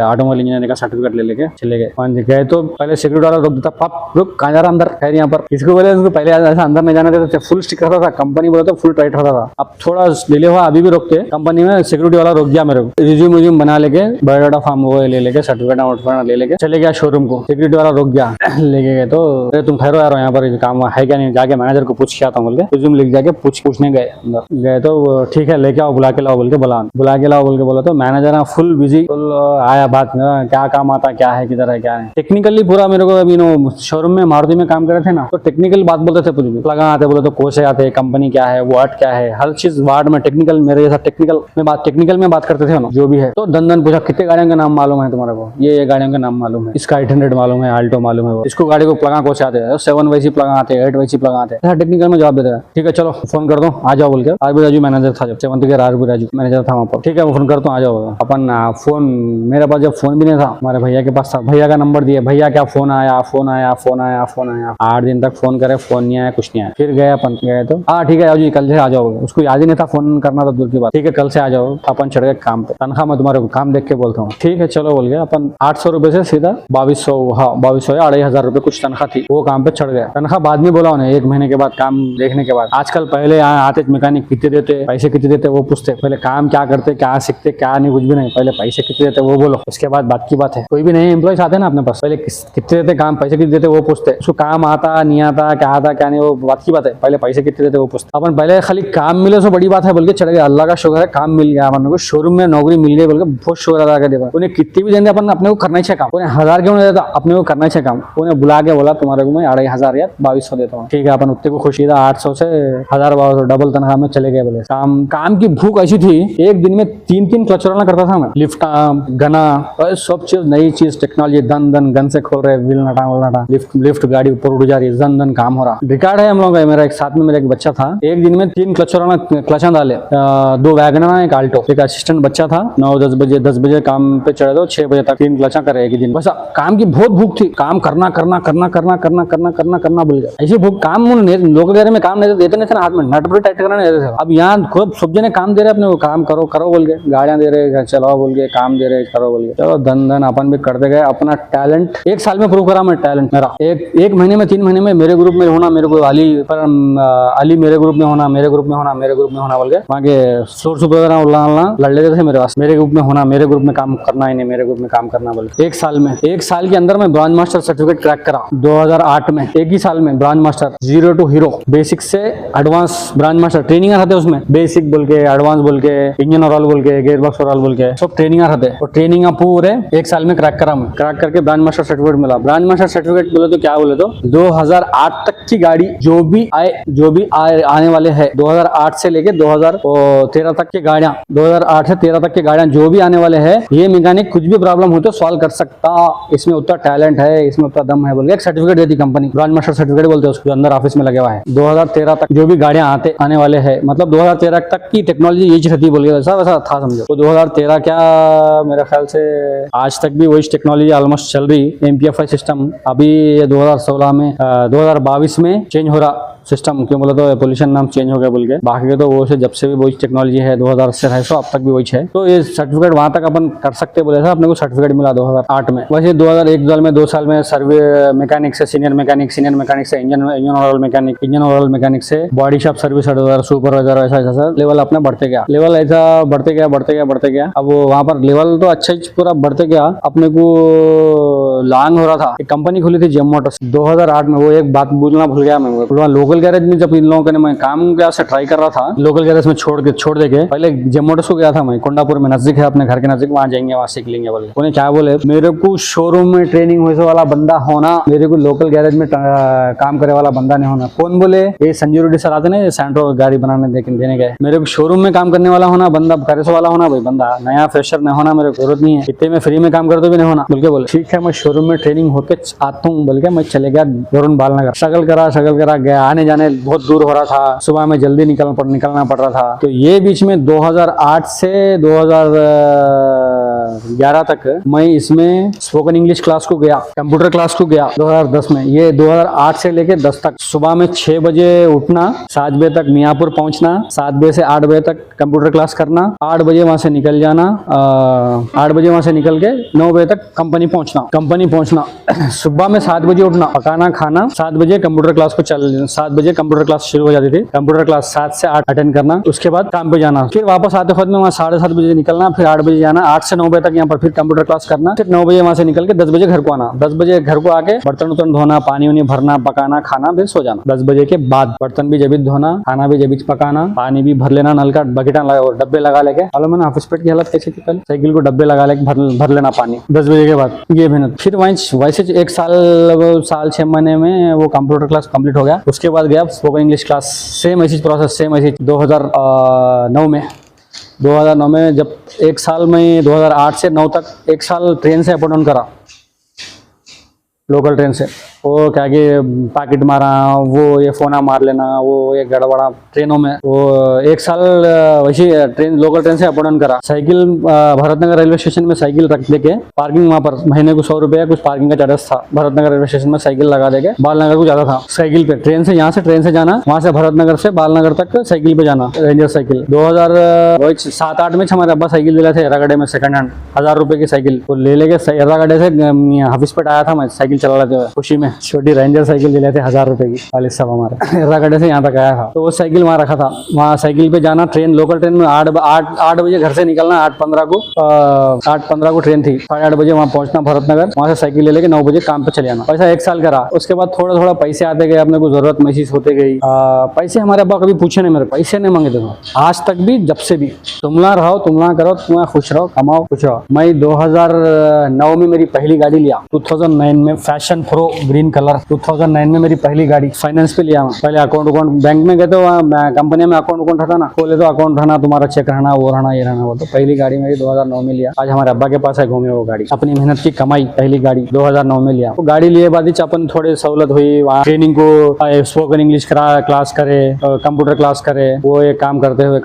ऑटोमोबाइल इंजीनियरिंग का सर्टिफिकेट ले लेके चले गए। गए तो पहले सिक्योरिटी वाला रोक देता, पाप रुक, कहाँ जा रहा अंदर, खैर यहाँ पर। इसको बोले उसको पहले ऐसा अंदर नहीं जाने देते थे, फुल स्टिक रहता था, कंपनी बोले तो फुल टाइट रहता था। अब थोड़ा डिले हुआ, अभी भी रोकते कंपनी में, सिक्योरिटी वाला रोक गया मेरे को, रिज्यूम बना लेके, बायोडाटा फॉर्म वो ले लेके, सर्टिफिकेट ले लेके चले गया शोरूम को। सिक्योरिटी वाला रोक गया, लेके गए तो अरे तुम ठहरो यार, यहाँ पर काम है क्या नहीं, जाके मैनेजर को पूछ के आता हूँ बोल के, रिज्यूम लिख जाके पूछने गए अंदर। गए तो ठीक है लेके आओ, बुला के लाओ बोल के, बुला के लाओ बोल के बोला तो मैनेजर फुल बिजी, आया बात क्या काम आता, क्या है, किधर है, क्या है। टेक्निकली पूरा मेरे को अभी नो शोरूम में मारुति में काम करे थे ना, तो टेक्निकल बात बोलते थे, पूरी लगा आते बोले तो कोसे आते, कंपनी क्या है, वार्ड क्या है, हर चीज वार्ड में टेक्निकल, मेरे जैसा टेक्निकल में बात करते थे ना, जो भी है। तो दन पूछा कितने गाड़ियों का नाम मालूम है तुम्हारे को, ये गाड़ियों का नाम मालूम है, इसका 800 मालूम है, आल्टो मालूम है, इसको गाड़ी को प्लगा कोसे आते हैं, 7 वैसी प्लगा आते हैं, 8 वैसी प्लगा आते हैं, टेक्निकल में जवाब देते हैं। ठीक है चलो फोन कर दो, आ जाओ बोल के। आरबी राजू मैनेजर था, जब 7 के आरबी राजू मैनेजर था वहाँ पर। ठीक है मैं फोन करता हूँ, आ जाओ। अपन फोन, मेरे पास जब फोन भी नहीं था, हमारे भैया के पास था, भैया का नंबर दिया, भैया क्या फोन आया। 8 दिन तक फोन करे, फोन नहीं आया, कुछ नहीं आया। फिर गए अपन, गए तो हाँ ठीक है जी कल से आ जाओ, उसको याद ही नहीं था फोन करना था, दूर की बात। ठीक है कल से आ जाओ, अपन चढ़ गए काम पे, तनख्वाह मैं तुम्हारे को काम देख के बोलता हूँ। ठीक है चलो बोल गया अपन। 800 रुपए से सीधा 2200, हाँ 2200 या 2500 रुपए कुछ तनख्वाह थी, वो काम पे चढ़ गया। तनख्वाह बाद में बोला उन्हें, 1 महीने के बाद काम देखने के बाद। आजकल पहले आते मैकेनिक कितने देते, पैसे कितने देते वो पूछते, पहले काम क्या करते, क्या सीखते, क्या नहीं, कुछ भी नहीं, पहले पैसे कितने देते वो बोलो, उसके बाद बात की बात है। कोई भी नए एम्प्लॉयज आते ना अपने पास, पहले कितने देते काम, पैसे कितने देते वो पूछते, उसको काम आता नहीं आता, क्या आता क्या नहीं, वो बात की बात है, पहले पैसे कितने देते वो पूछते। अपन पहले खाली काम मिले तो बड़ी बात है बोल के चढ़ गया, अल्लाह का शुक्र है काम मिल गया अपन को, शोरूम में नौकरी मिल गई बोल के बहुत शुक्र अदा कर दिया। उन्हें कितनी भी देंगे अपन अपने को करना चाहिए काम, उन्हें 1000 क्यों नहीं देता, अपने को करना चाहिए काम। उन्हें बुला के बोला तुम्हारे को मैं 2500 या 2200 देता हूँ। ठीक है अपन उतने को खुशी था, 800 से 1000-1200 डबल तनख्वाह में चले गए बोले। काम की भूख ऐसी थी, एक दिन में 3 क्लच रोलना करता था मैं, लिफ्ट गना सब चीज, नई चीज टेक्नोलॉजी, दन गन से खोल रहे, व्हील नटा, लिफ्ट गाड़ी ऊपर उड़ जा रही है, दन काम हो रहा। रिकॉर्ड है हम लोग का, मेरा एक साथ में मेरा एक बच्चा था, एक दिन में 3 क्लचा डाले, 2 वैगनर, एक आल्टो। एक असिस्टेंट बच्चा था, 9-10 बजे काम पे चढ़े तो 6 बजे तक 3 क्लचा करे एक दिन। बस काम की बहुत भूख थी, काम करना बोल गया। ऐसी भूख, काम लोग वगैरह में काम नहीं देते नहीं थे ना, हाथ में नट पर टाइट करना नहीं देते थे। अब यहाँ खुद सब जने काम दे रहे अपने को, काम करो बोल के, गाड़ियां दे रहे, चलाओ बोल के, काम दे रहे, करो बोल के। चलो धन अपन भी करते गए, अपना टैलेंट 1 साल में प्रूव करा मैं, टैलेंट मेरा। एक महीने में 3 महीने में मेरे ग्रुप में होना, मेरे को अली मेरे ग्रुप में होना बोल के, वहाँ के फ्लोर सुपर लड़ लेते थे मेरे पास, मेरे ग्रुप में होना, मेरे ग्रुप में काम करना ही नहीं, मेरे ग्रुप में काम करना बोल। 1 साल के अंदर में ब्रांच मास्टर सर्टिफिकेट क्रैक करा 2008 में, एक ही साल में branch master, 0 to hero, basic से एडवांस ब्रांच मास्टर ट्रेनिंग रहते उसमें, बेसिक बोल के, एडवांस बोल के, इंजन ओवरऑल बोल के, गेयर बॉक्स ओवरऑल बोल के, सब ट्रेनिंग रहते। और ट्रेनिंग पूरे 1 साल में क्रैक करा मैं, क्रैक करके ब्रांच मास्टर सर्टिफिकेट मिला। ब्रांच मास्टर सर्टिफिकेट बोले तो क्या बोले तो 2008 तक की गाड़ी जो भी आने वाले है, 2008 से लेके 2013 तक की गाड़ियां, 2008 से 13 तक की गाड़ियां जो भी आने वाले हैं, ये मैकेनिक कुछ भी प्रॉब्लम हो तो सॉल्व कर सकता, इसमें उतना टैलेंट है, इसमें उतना दम है बोल के एक सर्टिफिकेट देती कंपनी, ब्रांड मास्टर सर्टिफिकेट बोलते हैं उसको, अंदर ऑफिस में लगे हुआ है। 2013 तक जो भी गाड़ियां आने वाले हैं, मतलब 2013 तक की टेक्नोलॉजी ये रहती बोल के वैसा था समझो। तो 2013 क्या, मेरे ख्याल से आज तक भी वही टेक्नोलॉजी ऑलमोस्ट चल रही। MPFI सिस्टम अभी 2016 में 2022 में चेंज हो रहा सिस्टम, क्यों बोला तो पोल्यूशन नाम चेंज हो गया बोल के, बाकी तो वो से जब से भी वही टेक्नोलॉजी है 2000 से 250 अब तक भी वही है। तो ये सर्टिफिकेट वहां तक अपन कर सकते बोले था, अपने को सर्टिफिकेट मिला 2008 में। वैसे 2001 में 2 साल में सर्वे मैकेनिक से सीनियर मैकेनिक से इंजन ऑयल मैकेनिक से body shop service advisor, supervisor, ऐसा लेवल अपना बढ़ते गया, लेवल ऐसा बढ़ते गया। अब वहां पर लेवल तो अच्छा ही पूरा बढ़ते गया। अपने को लॉन्ग हो रहा था, एक कंपनी खुली थी जेम मोटर्स 2008 में। वो एक बात बोलना भूल गया मैं, लोकल गैरेज में जब इन लोगों ने मैं काम क्या से ट्राई कर रहा था, लोकल गैरेज में छोड़ देके पहले जेम मोटर्स को गया था मैं, कोंडापुर में नजदीक है, अपने घर के नजदीक, वहां जाएंगे, वहां सीख लेंगे बोले। उन्हें क्या बोले, मेरे को शोरूम में ट्रेनिंग होने वाला बंदा होना, मेरे को लोकल गैरेज में काम करे वाला बंदा नहीं होना। कौन बोले, ये संजय रेड्डी सर आते ना सैंट्रो गाड़ी बनाने देने गए, मेरे को शोरूम में काम करने वाला होना, बंदा करे वाला होना भाई, बंदा नया फ्रेशर नहीं होना, मेरे को जरूरत नहीं है, इतने में फ्री में काम करते भी नहीं होना बोल के बोले। ठीक है, मैं शोरूम में ट्रेनिंग होके आता हूँ बोल के मैं चले गया वरुण बालनगर। स्ट्रगल करा गया, आने जाने बहुत दूर हो रहा था, सुबह में जल्दी निकलना पड़ रहा था। तो ये बीच में 2008 से 2011 तक मैं इसमें स्पोकन इंग्लिश क्लास को गया, कंप्यूटर क्लास को गया 2010 में। ये 2008 से लेके 10 तक सुबह में 6 बजे उठना, 7 बजे तक मियापुर पहुंचना, 7 बजे से 8 बजे तक कंप्यूटर क्लास करना, 8 बजे वहां से निकल जाना, 8 बजे वहां से निकल के 9 बजे तक कंपनी पहुंचना सुबह में 7 बजे उठना, पकाना खाना, 7 बजे कंप्यूटर क्लास को 7 बजे कंप्यूटर क्लास शुरू हो जाती थी, कंप्यूटर क्लास 7 से 8 अटेंड करना, उसके बाद काम पे जाना, फिर वापस आते वक्त में वहाँ 7:30 बजे निकलना, फिर 8 बजे जाना, 8 से 9 बजे तक यहाँ पर फिर कंप्यूटर क्लास करना, फिर 9 बजे वहाँ से निकल के 10 बजे घर को आना, 10 बजे घर को आके बर्तन धोना, पानी भरना, पकाना खाना, फिर सो जाना। 10 बजे के बाद बर्तन भी जब धोना, खाना भी जब पकाना, पानी भी भर लेना, नल का बकेटा डब्बे लगा लेके। मालूम है ना ऑफिस पेट की हालत कैसी थी, पहले साइकिल को डब्बे लगा लेके भर लेना पानी 10 बजे के बाद। ये मेहनत, फिर वैसे 1 साल 6 महीने में वो कंप्यूटर क्लास कंप्लीट हो गया। उसके बाद गया स्पोकन इंग्लिश क्लास, सेम ऐसी प्रोसेस 2009 में जब 1 साल में 2008 से 9 तक 1 साल ट्रेन से अप डाउन करा, लोकल ट्रेन से। वो क्या कि पैकेट मारा, वो ये फोना मार लेना, वो ये गड़बड़ा ट्रेनों में। वो 1 साल वैसे लोकल ट्रेन से अप डाउन करा। साइकिल भरतनगर रेलवे स्टेशन में साइकिल रख देके, पार्किंग वहां पर महीने को 100 रुपया कुछ पार्किंग का चार्जेस था। भरतनगर रेलवे स्टेशन में साइकिल लगा देके बालनगर को जाता था साइकिल पे, ट्रेन से यहाँ से ट्रेन से जाना, वहां से भरतनगर से बालनगर तक साइकिल पे जाना, रेंजर साइकिल। 2007-8 में हमारे अब्बा साइकिल दिला थे एर्रागड्डे में, सेकंड हैंड 1000 रुपए की साइकिल वो ले लेके एर्रागड्डे से हाफिस पेट आया था मैं साइकिल चला लेते हुए, खुशी में। छोटी रेंजर साइकिल दिले थे 1000 रुपए की, वालिद साहब हमारे एर्रागड्डे से यहाँ तक आया था। तो वो साइकिल वहाँ रखा था, वहाँ साइकिल पे जाना, ट्रेन लोकल ट्रेन में 8 बजे घर से निकलना, 8:15 को ट्रेन थी, 8:30 बजे वहाँ पहुंचना भरतनगर, वहाँ से साइकिल ले लेके 9 बजे काम पे चले जाना। ऐसा 1 साल करा। उसके बाद थोड़ा पैसे आते गए, अपने को जरूरत महसूस होते गई। पैसे हमारे अब्बा कभी पूछे नहीं, मेरे पैसे नहीं मांगे थे आज तक भी, जब से भी। तुमला रहो, तुमला करो, तुम खुश रहो, कमाओ, खुश रहो। मैं 2009 में मेरी पहली गाड़ी लिया, 2009 में फैशन प्रो ग्रीन कलर, 2009 में मेरी पहली गाड़ी फाइनेंस पे लिया। पहले अकाउंट बैंक में गए तो वहाँ कंपनी में अकाउंट रहता ना, खोले तो अकाउंट रहना, तुम्हारा चेक रहना, वो रहना, ये रहना। वो तो पहली गाड़ी मेरी 2009 में लिया। आज हमारे अब्बा के पास है, घूमे वो गाड़ी, अपनी मेहनत की कमाई, पहली गाड़ी 2009 में लिया। वो गाड़ी लिए बाद अपन थोड़ी सहूलत हुई, वहाँ ट्रेनिंग को स्पोकन इंग्लिश क्लास करे, कंप्यूटर क्लास करे, वो एक काम करते हुए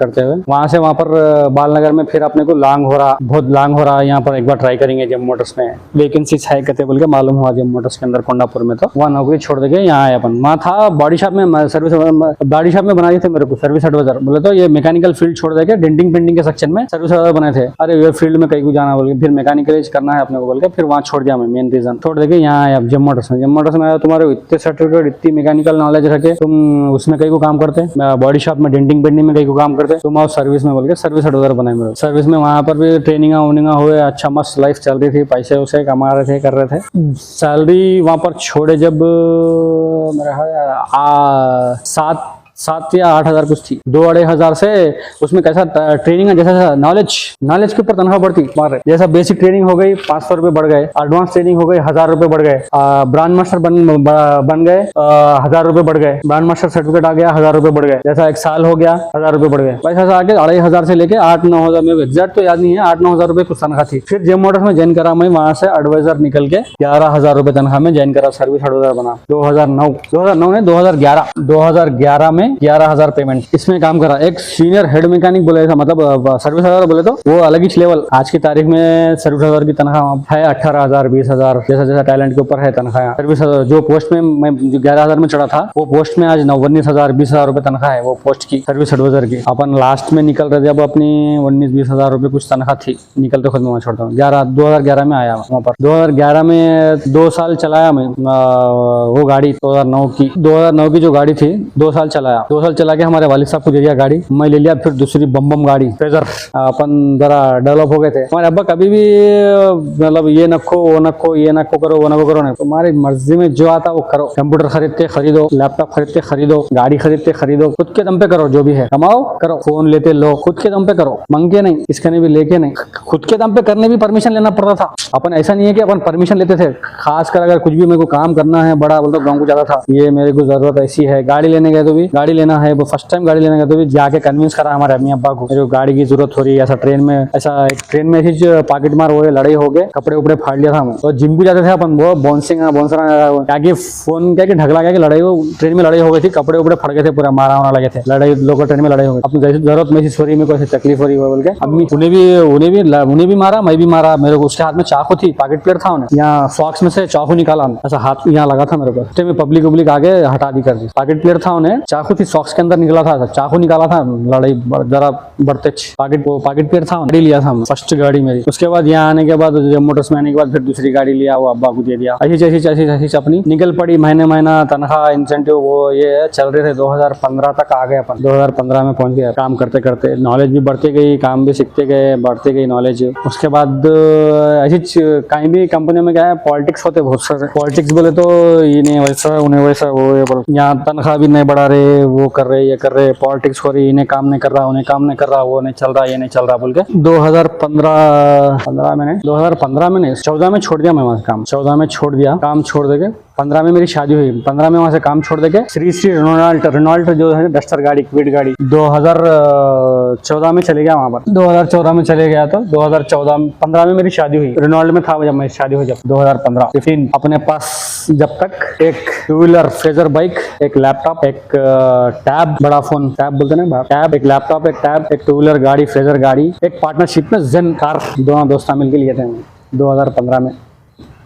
वहाँ पर बालनगर में फिर अपने को बहुत लॉन्ग हो रहा है। यहाँ पर एक बार ट्राई करेंगे जेम मोटर्स में, वैकेंसी है कहते बोल के मालूम हुआ जेम मोटर्स के अंदर कोंडापुर में। तो वहाँ नौकरी छोड़ देके यहाँ आए अपन। वहाँ था बॉडी शॉप में बॉडी शॉप में बनाए थे मेरे को सर्विस एडवाइजर। बोले तो ये मैकेनिकल फील्ड छोड़ देके डेंटिंग पेंटिंग के सेक्शन में सर्विस एडवाइजर बनाए थे। अरे ये फील्ड में कहीं को जाना बोल के, फिर मैकेनिकल करना है अपने को बोल के, फिर वहाँ छोड़ दिया मैं। मेन रीजन छोड़ देके यहाँ आया जेम मोटर्स में। जेम मोटर्स में आया, तुम्हारे इतने सर्टिफिकेट, इतनी मैकेनिकल नॉलेज रखे, तुम उसमें कहीं को काम करते, बॉडी शॉप में डेंटिंग पेंटिंग में कहीं को काम करते, तुम आओ सर्विस में बोल के सर्विस एडवाइजर बनाए मेरे। सर्विस में वहाँ पर भी ट्रेनिंग हुए, अच्छा मस्त लाइफ चल रही थी, पैसे उसे कमा रहे थे, कर रहे थे। सैलरी वहाँ पर छोड़े जब मेरा 7 7 या 8 हज़ार कुछ थी। 2-2.5 से उसमें कैसा ट्रेनिंग है, जैसा नॉलेज के ऊपर तनख्वाह बढ़ती मार। जैसा बेसिक ट्रेनिंग हो गई 500 रुपये बढ़ गए, एडवांस ट्रेनिंग हो गई 1000 रुपये बढ़ गए, ब्रांड मास्टर बन गए 1000 रुपये बढ़ गए, ब्रांड मास्टर सर्टिफिकेट आ गया 1000 रुपये बढ़ गए, जैसा 1 साल हो गया 1000 रुपये बढ़ गए। वैसा आके 2,500 से लेके 8-9 हज़ार, में एग्जैक्ट तो याद नहीं है, 8-9 हज़ार रुपये कुछ तनख्वाह थी। फिर जेम मोटर्स में ज्वाइन करा मैं, वहां से एडवाइजर निकल के 11,000 रुपये तनख्वाह में ज्वाइन करा, सर्विस एडवाइजर बना। 2009 में 2011 में 11,000 पेमेंट, इसमें काम करा। एक सीनियर हेड मैकेनिक बोले था, मतलब सर्विस एडवाइजर बोले तो वो अलग ही लेवल। आज की तारीख में सर्विस एडवाइजर की तनख्वाह है 18,000, 20,000, जैसा जैसा टैलेंट के ऊपर है तनख्वाह। सर्विस जो पोस्ट में मैं 11,000 में चढ़ा था, वो पोस्ट में आज 19,000, 20,000 रुपये तनख्वाह है वो पोस्ट की, सर्विस एडवाइजर की। अपन लास्ट में निकल रहे थे, अब अपनी 19-20 हज़ार रुपये कुछ तनख्वाह थी, निकलते खुद में वहाँ छोड़ता हूँ। 2011 में आया वहाँ पर। 2011 में 2 साल चलाया मैं वो गाड़ी 2009 की जो गाड़ी थी, 2 साल चलाया। 2 साल चला के हमारे वालिद साहब को दे दिया गाड़ी, मैं ले लिया। फिर दूसरी बम गाड़ी फ्रेजर, अपन जरा डेवलप हो गए थे। हमारे अब्बा कभी भी मतलब ये नखो वो नखो, ये नखो करो वो नखो करो नहीं, तुम्हारी मर्जी में जो आता वो करो। कंप्यूटर खरीदते खरीदो, लैपटॉप खरीदते खरीदो, गाड़ी खरीदते खरीदो, खुद के दम पे करो, जो भी है कमाओ करो। फोन लेते लो, खुद के दम पे करो, मंगे नहीं, किसके भी लेके नहीं, खुद के दम पे करने भी परमिशन लेना पड़ता था। अपन ऐसा नहीं है कि अपन परमिशन लेते थे। खासकर अगर कुछ भी मेरे को काम करना है बड़ा, बोलते गाँव को जाता था, ये मेरे को जरूरत ऐसी है, गाड़ी लेने गए तो भी, गाड़ी लेना है, वो फर्स्ट टाइम गाड़ी लेने गए तो भी जाके कन्विंस करा हमारे अम्मी अब्बा को, मेरे को गाड़ी की जरूरत हो रही है। ऐसा ट्रेन में ऐसी पॉकेट मार हो गए, लड़ाई हो गए, कपड़े उपड़े फाड़ लिया था हम। तो जिम भी जाते थे अपन, वो क्या कि फोन क्या कि ढगला क्या कि लड़ाई, वो ट्रेन में लड़ाई हो गई थी, कपड़े उपड़े फट गए थे, पूरा मारा वारा लगे थे, लड़ाई लोकल ट्रेन में लड़ाई हो गई। अपनी जैसी जरूरत में सॉरी, मेरे को ऐसी तकलीफ हो रही है बोल के अम्मी, उन्हें भी मारा, मैं भी मारा। मेरे को उसके हाथ में चाकू थी, पॉकेट प्लेट था, उन्हें यहाँ सॉक्स में से चाकू निकाला, ऐसा हाथ यहाँ लगा था मेरे को। में पब्लिक आगे हटा दी कर दी। पॉकेट प्लेट था, उन्हें चाकू थी, सॉक्स के अंदर निकला था, चाकू निकाला था, लड़ाई जरा बढ़ते। पॉकेट प्लेट था, गाड़ी लिया था फर्स्ट गाड़ी मेरी। उसके बाद यहाँ आने के बाद, मोटर्स में आने के बाद फिर दूसरी गाड़ी लिया, वो अब्बा को दे दिया। ऐसी अपनी निकल पड़ी। महीना तनख्वाह, इंसेंटिव, वो ये चल रहे थे। 2015 तक आ गए अपन, 2015 में पहुंच गए। काम करते करते नॉलेज भी बढ़ती गई, काम भी सीखते गए, बढ़ते गई नॉलेज। उसके बाद ऐसी कहीं भी कंपनी में क्या है, पॉलिटिक्स होते बहुत सारे। पॉलिटिक्स बोले तो इन्हें वैसा उन्हें वैसा, वो यहाँ तनख्वाह भी नहीं बढ़ा रहे, वो कर रहे ये कर रहे, पॉलिटिक्स हो रही, इन्हें काम नहीं कर रहा, उन्हें काम नहीं कर रहा, वो नहीं चल रहा, ये नहीं चल रहा बोल के 2015 में नहीं, 14 में छोड़ दिया मैं वहाँ से काम। 14 में छोड़ दिया काम, छोड़ देके 15 में मेरी शादी हुई। 15 में वहाँ से काम छोड़ देके श्री रेनॉल्ट जो है डस्टर गाड़ी, क्विड गाड़ी, 2014 में चले गया वहाँ पर। 2014 में चले गया तो 15 में मेरी शादी हुई। रेनॉल्ट में था जब मेरी शादी हुई, जब 2015। फिर अपने पास जब तक एक 2 व्हीलर फ्रेजर बाइक, एक लैपटॉप, एक टैब, बड़ा फोन टैब बोलते ना, टैब, एक लैपटॉप, एक टैब, एक 2 व्हीलर गाड़ी फ्रेजर गाड़ी, एक पार्टनरशिप में जेन कार, दोनों दोस्ता मिलकर लिए थे 2015 में।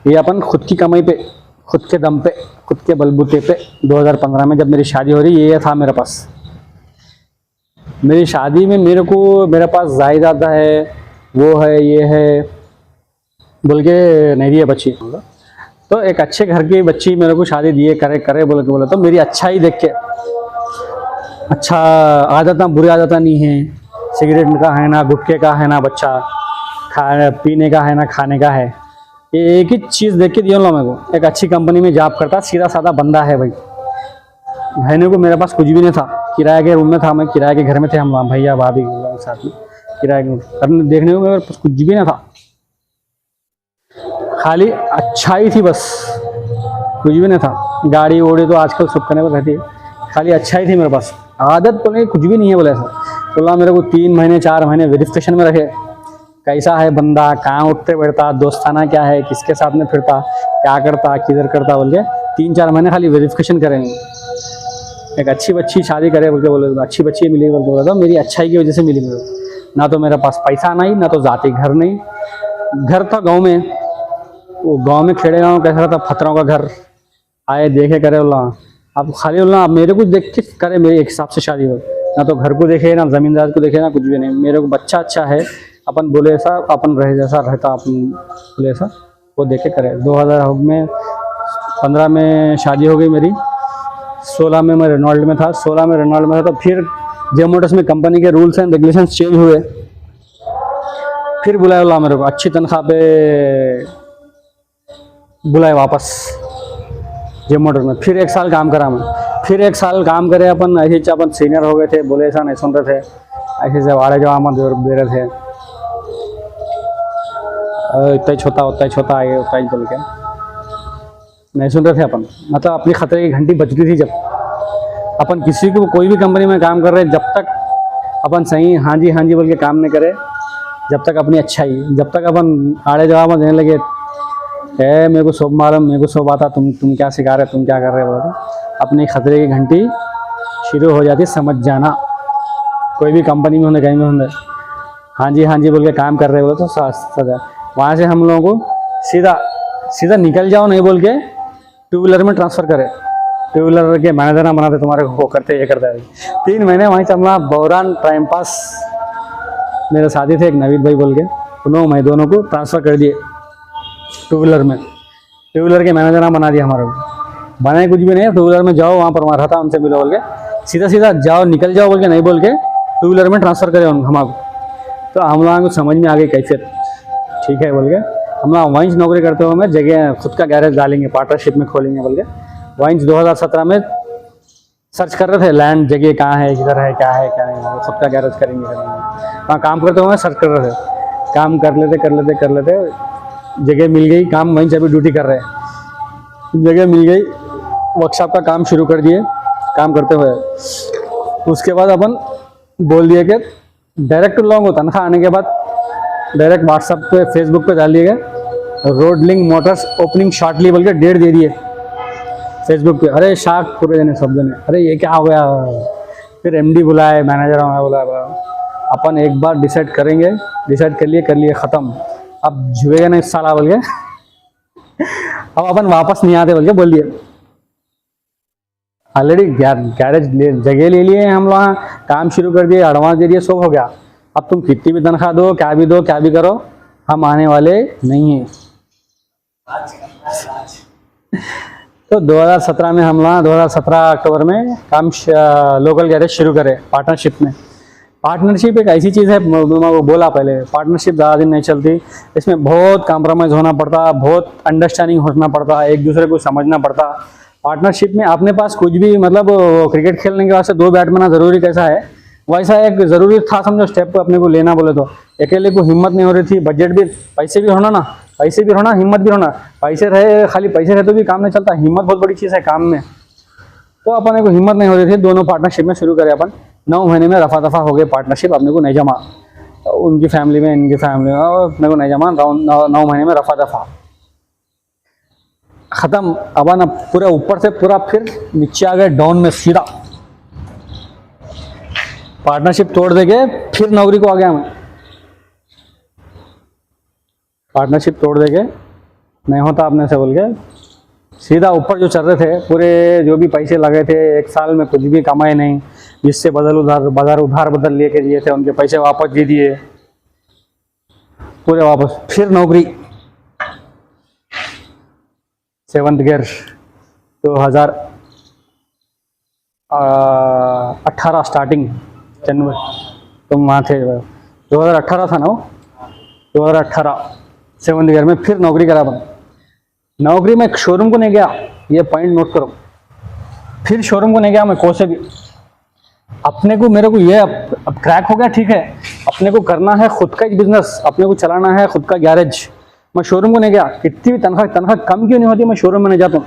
ये अपन खुद की कमाई पे, खुद के दम पे, खुद के बलबूते पे 2015 में जब मेरी शादी हो रही, ये था मेरे पास। मेरी शादी में मेरे पास जायदाद है, वो है, ये है बोल के नहीं दिए बच्ची। तो एक अच्छे घर की बच्ची मेरे को शादी दिए, करे बोले तो मेरी अच्छा ही देख के, अच्छा आदत ना, बुरी आदत नहीं है, सिगरेट का है ना, गुटखे का है ना, बच्चा खाने पीने का है ना, खाने का है। ये एक ही चीज़ देख के दिया मेरे को। एक अच्छी कंपनी में जॉब करता, सीधा साधा बंदा है भाई। बहनों को मेरे पास कुछ भी नहीं था, किराए के रूम में था, मैं किराए के घर में थे, हम भैया भाभी के साथ में किराए के देखने को मेरे पास कुछ भी नहीं था, खाली अच्छाई थी बस, कुछ भी नहीं था। गाड़ी ओड़ी तो आजकल सब करने को रहती है, खाली अच्छाई थी मेरे पास। आदत तो नहीं, कुछ भी नहीं है बोले ऐसा। बोला मेरे को 3 महीने 4 महीने वेरिफिकेशन में रखे, कैसा है बंदा, कहाँ उठते बैठता, दोस्ताना क्या है, किसके साथ में फिरता, क्या करता, किधर करता बोल के 3-4 महीने खाली वेरिफिकेशन करेंगे। एक अच्छी बच्ची शादी करे बोल के बोले, अच्छी बच्ची मिली बोल के बोला था, मेरी अच्छाई की वजह से मिली मेरे को। ना तो मेरे पास पैसा नहीं, ना तो जाति घर नहीं। घर था गाँव में, वो गाँव में खेड़े गाँव कैसा रहता, फतरों का घर, आए देखे करे बोला, आप खाली बोलना आप मेरे को देख के करे, मेरे एक हिसाब से शादी हो। ना तो घर को देखे, ना जमींदार को देखे, ना कुछ भी नहीं। मेरे को बच्चा अच्छा है, अपन बोले ऐसा, अपन रहे जैसा रहता, अपन बोले ऐसा, वो देखे करे। 2015 में शादी हो गई मेरी। 16 में मैं रेनॉल्ट में था। तो फिर जेम मोटर्स में कंपनी के रूल्स एंड रेगुलेशंस चेंज हुए। फिर बुलाया बोला मेरे को, अच्छी तनख्वाह पे बुलाए वापस जेम मोटर्स में। फिर 1 साल काम करा मैं। फिर 1 साल काम करे अपन, ऐसे अपन सीनियर हो गए थे, बोले ऐसा नहीं सुन रहे थे, ऐसे से वाड़े जवाब दे रहे थे, इतना ही छोटा उतना ही छोटा आगे उतना ही बोल के नहीं सुन रहे थे अपन। मतलब अपनी खतरे की घंटी बजती थी जब अपन किसी को कोई भी कंपनी में काम कर रहे, जब तक अपन सही हाँ जी बोल के काम नहीं करे, जब तक अपनी अच्छाई, जब तक अपन आड़े जवाब देने लगे, मेरे को सब मालूम, मेरे को सब आता, तुम क्या सिखा रहे, तुम क्या कर रहे हो, अपनी खतरे की घंटी शुरू हो जाती। समझ जाना कोई भी कंपनी में होने कहीं में होने, हाँ जी बोल के काम कर रहे हो तो सजा। वहाँ से हम लोगों को सीधा निकल जाओ नहीं बोल के 2 व्हीलर में ट्रांसफ़र करे, 2 व्हीलर के मैनेजर ना बनाते तुम्हारे को, करते ये करते है। 3 महीने वहीं चलना बौरान टाइम पास। मेरे साथी थे एक नवीद भाई बोल के, उन्होंने दोनों को ट्रांसफ़र कर दिए 2 व्हीलर में, 2 व्हीलर के मैनेजर ना बना दिया हमारे को। बनाए कुछ भी नहीं, 2 व्हीलर में जाओ, वहाँ पर वहाँ रहता उनसे मिलो बोल के, सीधा जाओ निकल जाओ बोल के नहीं बोल के 2 व्हीलर में ट्रांसफ़र करे हमारे। तो हम लोगों को समझ में आ गई कैफियत, ठीक है बोल के हम लोग वहीं नौकरी करते हुए मैं जगह खुद का गैरेज डालेंगे, पार्टनरशिप में खोलेंगे बोल के वहीं 2017 में सर्च कर रहे थे, लैंड जगह कहाँ है, किधर है, क्या है क्या नहीं, खुद का गैरेज करेंगे। वहाँ काम करते हुए सर्च कर रहे थे, काम कर लेते जगह मिल गई, काम वहीं से अभी ड्यूटी कर रहे हैं, जगह मिल गई, वर्कशॉप का काम शुरू कर दिए काम करते हुए। उसके बाद अपन बोल दिए कि डायरेक्ट लॉन्ग हो, तनख्वाह आने के बाद डायरेक्ट व्हाट्सएप पे फेसबुक पे डाल दिए गए, road link Motors opening shortly बोल के डेट दे दिए फेसबुक पे। अरे शाक पूरे जने सब जने, अरे ये क्या हो गया। फिर एमडी बुलाए, मैनेजर हमारा बुलाया, अपन एक बार डिसाइड करेंगे, डिसाइड कर लिए ख़त्म, अब झुकेगा नहीं साला बोल के अब अपन वापस नहीं आते बोल के बोल दिए। ऑलरेडी गैरेज जगह ले लिए हम लोग, काम शुरू कर दिए, एडवांस दे दिए, सब हो गया। अब तुम कितनी भी तनख्वाह दो, क्या भी करो, हम आने वाले नहीं हैं। तो 2017 में हम लोग 2017 अक्टूबर में काम लोकल गैरेज शुरू करे पार्टनरशिप में। पार्टनरशिप एक ऐसी चीज़ है, मैं बोला पहले, पार्टनरशिप ज़्यादा दिन नहीं चलती, इसमें बहुत कॉम्प्रोमाइज़ होना पड़ता, बहुत अंडरस्टैंडिंग होना पड़ता, एक दूसरे को समझना पड़ता। पार्टनरशिप में अपने पास कुछ भी, मतलब क्रिकेट खेलने के वास्ते 2 बैट बनाना ज़रूरी कैसा है, वैसा एक ज़रूरी था समझो स्टेप अपने को लेना बोले तो। अकेले को हिम्मत नहीं हो रही थी, बजट भी, पैसे भी होना ना, पैसे भी होना, हिम्मत भी होना। पैसे रहे, खाली पैसे रहे तो भी काम नहीं चलता, हिम्मत बहुत बड़ी चीज़ है काम में। तो अपने को हिम्मत नहीं हो रही थी, दोनों पार्टनरशिप में शुरू करे अपन। 9 महीने में रफा दफा हो गए पार्टनरशिप, अपने को नहीं जमा, उनकी फैमिली में इनकी फैमिली में, और अपने को नहीं जमा। 9 महीने में रफा दफा ख़त्म। अपन अब पूरे ऊपर से पूरा फिर नीचे आ गए, डाउन में सीधा पार्टनरशिप तोड़ देके फिर नौकरी को आ गया मैं। पार्टनरशिप तोड़ देके नहीं होता अपने से बोल के सीधा ऊपर जो चल रहे थे, पूरे जो भी पैसे लगे थे 1 साल में कुछ भी कमाए नहीं, जिससे उधार बदल लेके दिए थे, उनके पैसे वापस दे दिए पूरे वापस। फिर नौकरी 7th गियर 2018 स्टार्टिंग जनवरी, तुम वहाँ थे 2018 था ना, 2018 7th गियर में फिर नौकरी करा बन। नौकरी में शोरूम को नहीं गया, ये पॉइंट नोट करो, फिर शोरूम को नहीं गया मैं कोई से भी। अपने को, मेरे को ये अब क्रैक हो गया, ठीक है, अपने को करना है खुद का एक बिजनेस, अपने को चलाना है खुद का गैरेज। मैं शोरूम को नहीं गया, कितनी भी तनख्वाह कम क्यों नहीं होती, मैं शोरूम में नहीं जाता हूँ।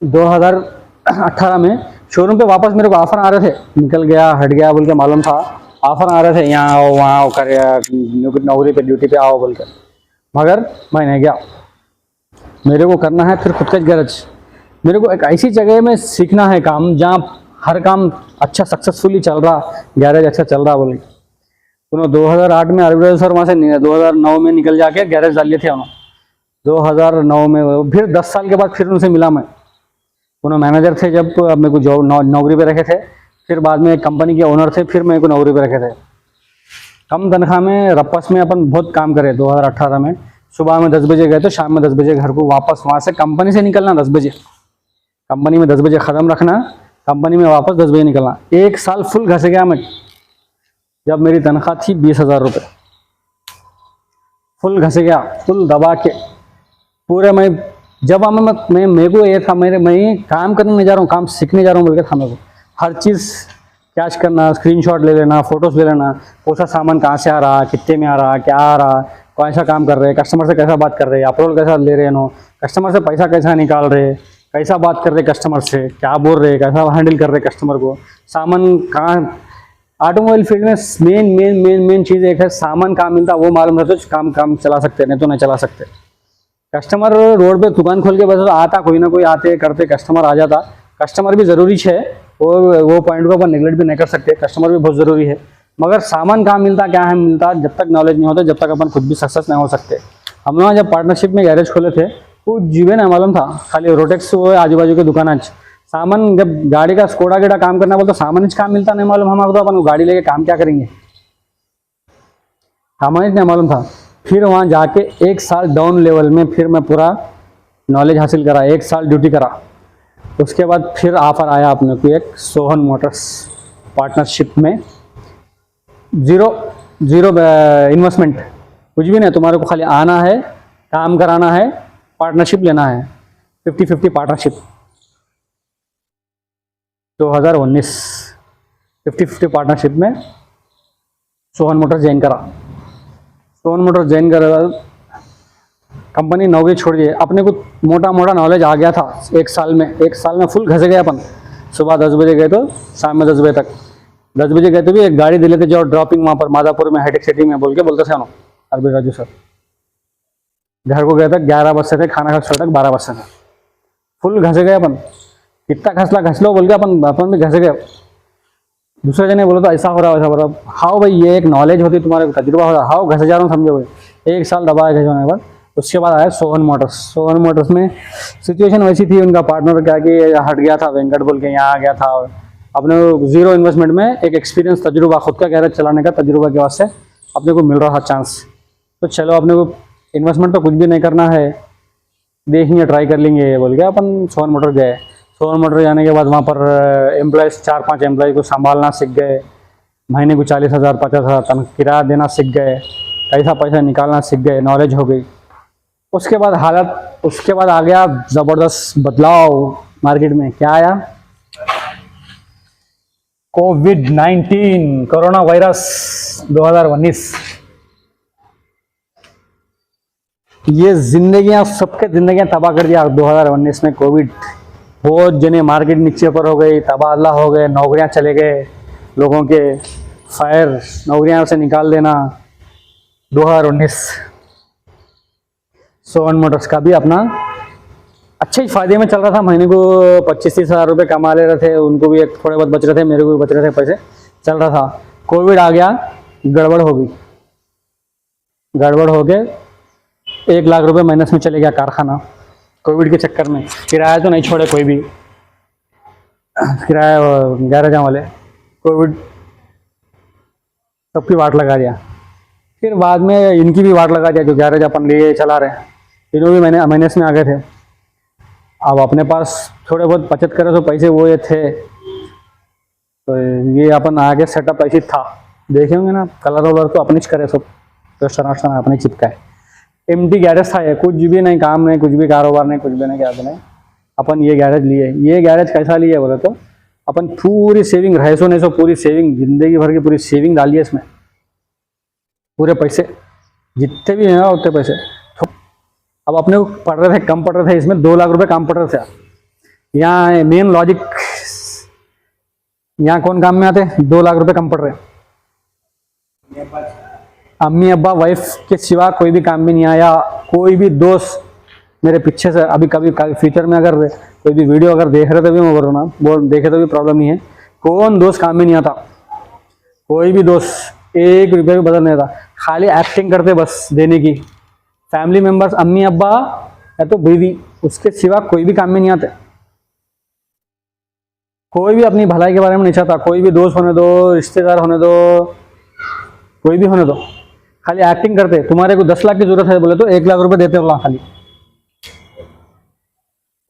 2018 में शोरूम पे वापस मेरे को ऑफर आ रहे थे, निकल गया हट गया बोल के मालूम था, ऑफर आ रहे थे, यहाँ आओ वहाँ आओ कर, नौकरी पे ड्यूटी पे आओ बोल कर, मगर मैं नहीं गया। मेरे को करना है फिर खुद का गैरेज। मेरे को एक ऐसी जगह में सीखना है काम जहाँ हर काम अच्छा सक्सेसफुली चल रहा, गैरेज अच्छा चल रहा बोल के। उन्होंने 2008 में अरविंद सर वहाँ से 2009 में निकल जाके गैरेज डाल लिए थे उन्होंने 2009 में। फिर 10 साल के बाद फिर उनसे मिला मैं, उन्होंने मैनेजर थे जब मेरे को जॉब नौकरी पे रखे थे, फिर बाद में एक कंपनी के ओनर थे, फिर मेरे को नौकरी पे रखे थे। कम तनख्वाह में रपस में अपन बहुत काम करे। 2018 में सुबह में 10 बजे गए तो शाम में 10 बजे घर को वापस, वहाँ से कंपनी से निकलना 10 बजे, कंपनी में 10 बजे ख़त्म रखना, कंपनी में वापस 10 बजे निकलना। 1 साल फुल घस गया मैं, जब मेरी तनख्वाह थी 20,000 रुपये, फुल घस गया, फुल दबा के पूरे मैं जब हम मैं मेरे को ये था, मैं काम करने नहीं जा रहा हूँ, काम सीखने जा रहा हूँ बोल के था मेरे को। हर चीज़ कैच करना, स्क्रीनशॉट ले लेना, फोटोज़ ले लेना, कौन सा सामान कहाँ से आ रहा, कितने में आ रहा, क्या आ रहा, कौन सा काम कर रहे, कस्टमर से कैसा बात कर रहे, अप्रूवल कैसा ले रहे नो, कस्टमर से पैसा कैसा निकाल रहे, कैसा बात कर रहे कस्टमर से, क्या बोल रहे, कैसा हैंडल कर रहे कस्टमर को, सामान कहाँ। ऑटोमोबाइल फील्ड में मेन चीज़ एक है, सामान कहाँ मिलता वो मालूम रहता तो काम चला सकते, नहीं तो नहीं चला सकते। कस्टमर रोड पे दुकान खोल के बस आता, कोई ना कोई आते करते कस्टमर आ जाता। कस्टमर भी ज़रूरी है, वो पॉइंट को अपन नेगलेक्ट भी नहीं कर सकते, कस्टमर भी बहुत ज़रूरी है। मगर सामान कहाँ मिलता, क्या है मिलता, जब तक नॉलेज नहीं होता, जब तक अपन खुद भी सक्सेस नहीं हो सकते। हम लोग जब पार्टनरशिप में गैरेज खोले थे, कुछ जीवे नहीं मालूम था, खाली रोटेक्स वो आजू बाजू के दुकान सामान, जब गाड़ी का स्कोडा गेड़ा काम करना बोलते सामान काम मिलता नहीं मालूम हमारे तो, अपन गाड़ी लेके काम क्या करेंगे, सामान नहीं मालूम था। फिर वहाँ जाके 1 साल डाउन लेवल में फिर मैं पूरा नॉलेज हासिल करा, 1 साल ड्यूटी करा। उसके बाद फिर ऑफर आया अपने को एक सोहन मोटर्स पार्टनरशिप में, जीरो इन्वेस्टमेंट, कुछ भी नहीं, तुम्हारे को खाली आना है, काम कराना है, पार्टनरशिप लेना है, 50-50 पार्टनरशिप। 2019 50-50 पार्टनरशिप में सोहन मोटर्स ज्वाइन करा। सोहन मोटर्स ज्वाइन करे बाद कंपनी नौकरी छोड़ दी। अपने को मोटा नॉलेज आ गया था 1 साल में फुल घसे गए अपन। सुबह 10 बजे गए तो शाम में 10 बजे तक, 10 बजे गए तो भी एक गाड़ी दिले थे जो ड्रॉपिंग वहाँ पर मादापुर में हाईटेक सिटी में बोलते थे ना अरबी राजू सर। घर को गए तक 11 बजे थे, खाना खा तक 12 बजे थे। फुल घसे गए अपन, कितना घस लो बोल के अपन भी घसे गए। दूसरे जने बोलो तो ऐसा हो रहा वैसा हो रहा। हाओ भाई, ये एक नॉलेज होती, तुम्हारे तजुर्बा हो रहा, हाओ घसे जा रहा हूँ समझो भाई। 1 साल दबाए घसे होने के बाद उसके बाद आया सोहन मोटर्स। सोहन मोटर्स में सिचुएशन वैसी थी, उनका पार्टनर क्या कि हट गया था, वेंकट बोल के यहाँ आ गया था। अपने जीरो इन्वेस्टमेंट में एक एक्सपीरियंस तजुर्बा, खुद का गैरेज चलाने का तजुर्बा के वास्ते अपने को मिल रहा था चांस। तो चलो अपने को इन्वेस्टमेंट तो कुछ भी नहीं करना है, देखेंगे ट्राई कर लेंगे बोल के अपन सोहन मोटर गए। सोहन मोटर जाने के बाद वहाँ पर एम्प्लॉयज़ 4-5 एम्प्लॉय को संभालना सीख गए। महीने को 40,000 50,000 किराया देना सीख गए, कैसा पैसा निकालना सीख गए, नॉलेज हो गई। उसके बाद आ गया ज़बरदस्त बदलाव मार्केट में। क्या आया? कोविड-19, कोरोना वायरस 2019। ये जिंदगियां, सबके जिंदगियां तबाह कर दिया 2019 में कोविड। बहुत जने मार्केट नीचे पर हो गई, तबादला हो गए, नौकरियां चले गए, लोगों के फायर, नौकरियां से निकाल देना 2019। सोहन मोटर्स का भी अपना अच्छे ही फायदे में चल रहा था, महीने को 25-30 हज़ार रुपये कमा ले रहे थे, उनको भी एक थोड़े बहुत बच रहे थे, मेरे को भी बच रहे थे पैसे, चल रहा था। कोविड आ गया, गड़बड़ हो गई, गड़बड़ हो गए 1 लाख रुपए माइनस में चले गया कारखाना कोविड के चक्कर में। किराया तो नहीं छोड़े कोई भी, किराया गैरेजा वाले, कोविड सबकी वाट लगा दिया। फिर बाद में इनकी भी वाट लगा दिया, जो गैरेज अपन लिए चला रहे हैं, इन्हों भी माइनस में आ गए थे। अब अपने पास थोड़े बहुत बचत करे तो पैसे वो ये थे, तो ये अपन आगे सेटअप ऐसी था, देखे होंगे ना, कलर वलर तो अपने करे, सब वेस्टर्न अपने चिपका है। एमटी गैरेज था ये, कुछ भी नहीं, काम नहीं, कुछ भी कारोबार नहीं, कुछ भी नहीं, क्या नहीं। अपन ये गैरेज लिए। ये गैरेज कैसा लिए बोले तो अपन पूरी सेविंग, 250 पूरी सेविंग, जिंदगी भर की पूरी सेविंग डाली है इसमें, पूरे पैसे जितने भी हैं उतने पैसे। तो अब अपने को पड़ रहे थे, कम पड़ रहे थे, इसमें 2 लाख रुपए कम पड़ रहे थे। यहाँ मेन लॉजिक, यहाँ कौन काम में आते, 2 लाख रुपए कम पड़ रहे। अम्मी अब्बा वाइफ के सिवा कोई भी काम में नहीं आया। कोई भी दोस्त मेरे पीछे से अभी कभी फ्यूचर में अगर कोई भी वीडियो अगर देख रहे तो भी मैं बोल रहा हूँ, वो देखे तो भी प्रॉब्लम नहीं है, कौन दोस्त काम में नहीं आता, कोई भी दोस्त 1 रुपये भी बदल नहीं आता, खाली एक्टिंग करते बस देने की। फैमिली मेम्बर्स, अम्मी अब्बा या तो बीवी, उसके सिवा कोई भी काम में नहीं आते। कोई भी अपनी भलाई के बारे में नहीं चाहता, कोई भी दोस्त होने दो, रिश्तेदार होने दो, कोई भी होने दो, खाली एक्टिंग करते। तुम्हारे को 10 लाख की जरूरत है बोले तो 1 लाख रुपए देते हो खाली।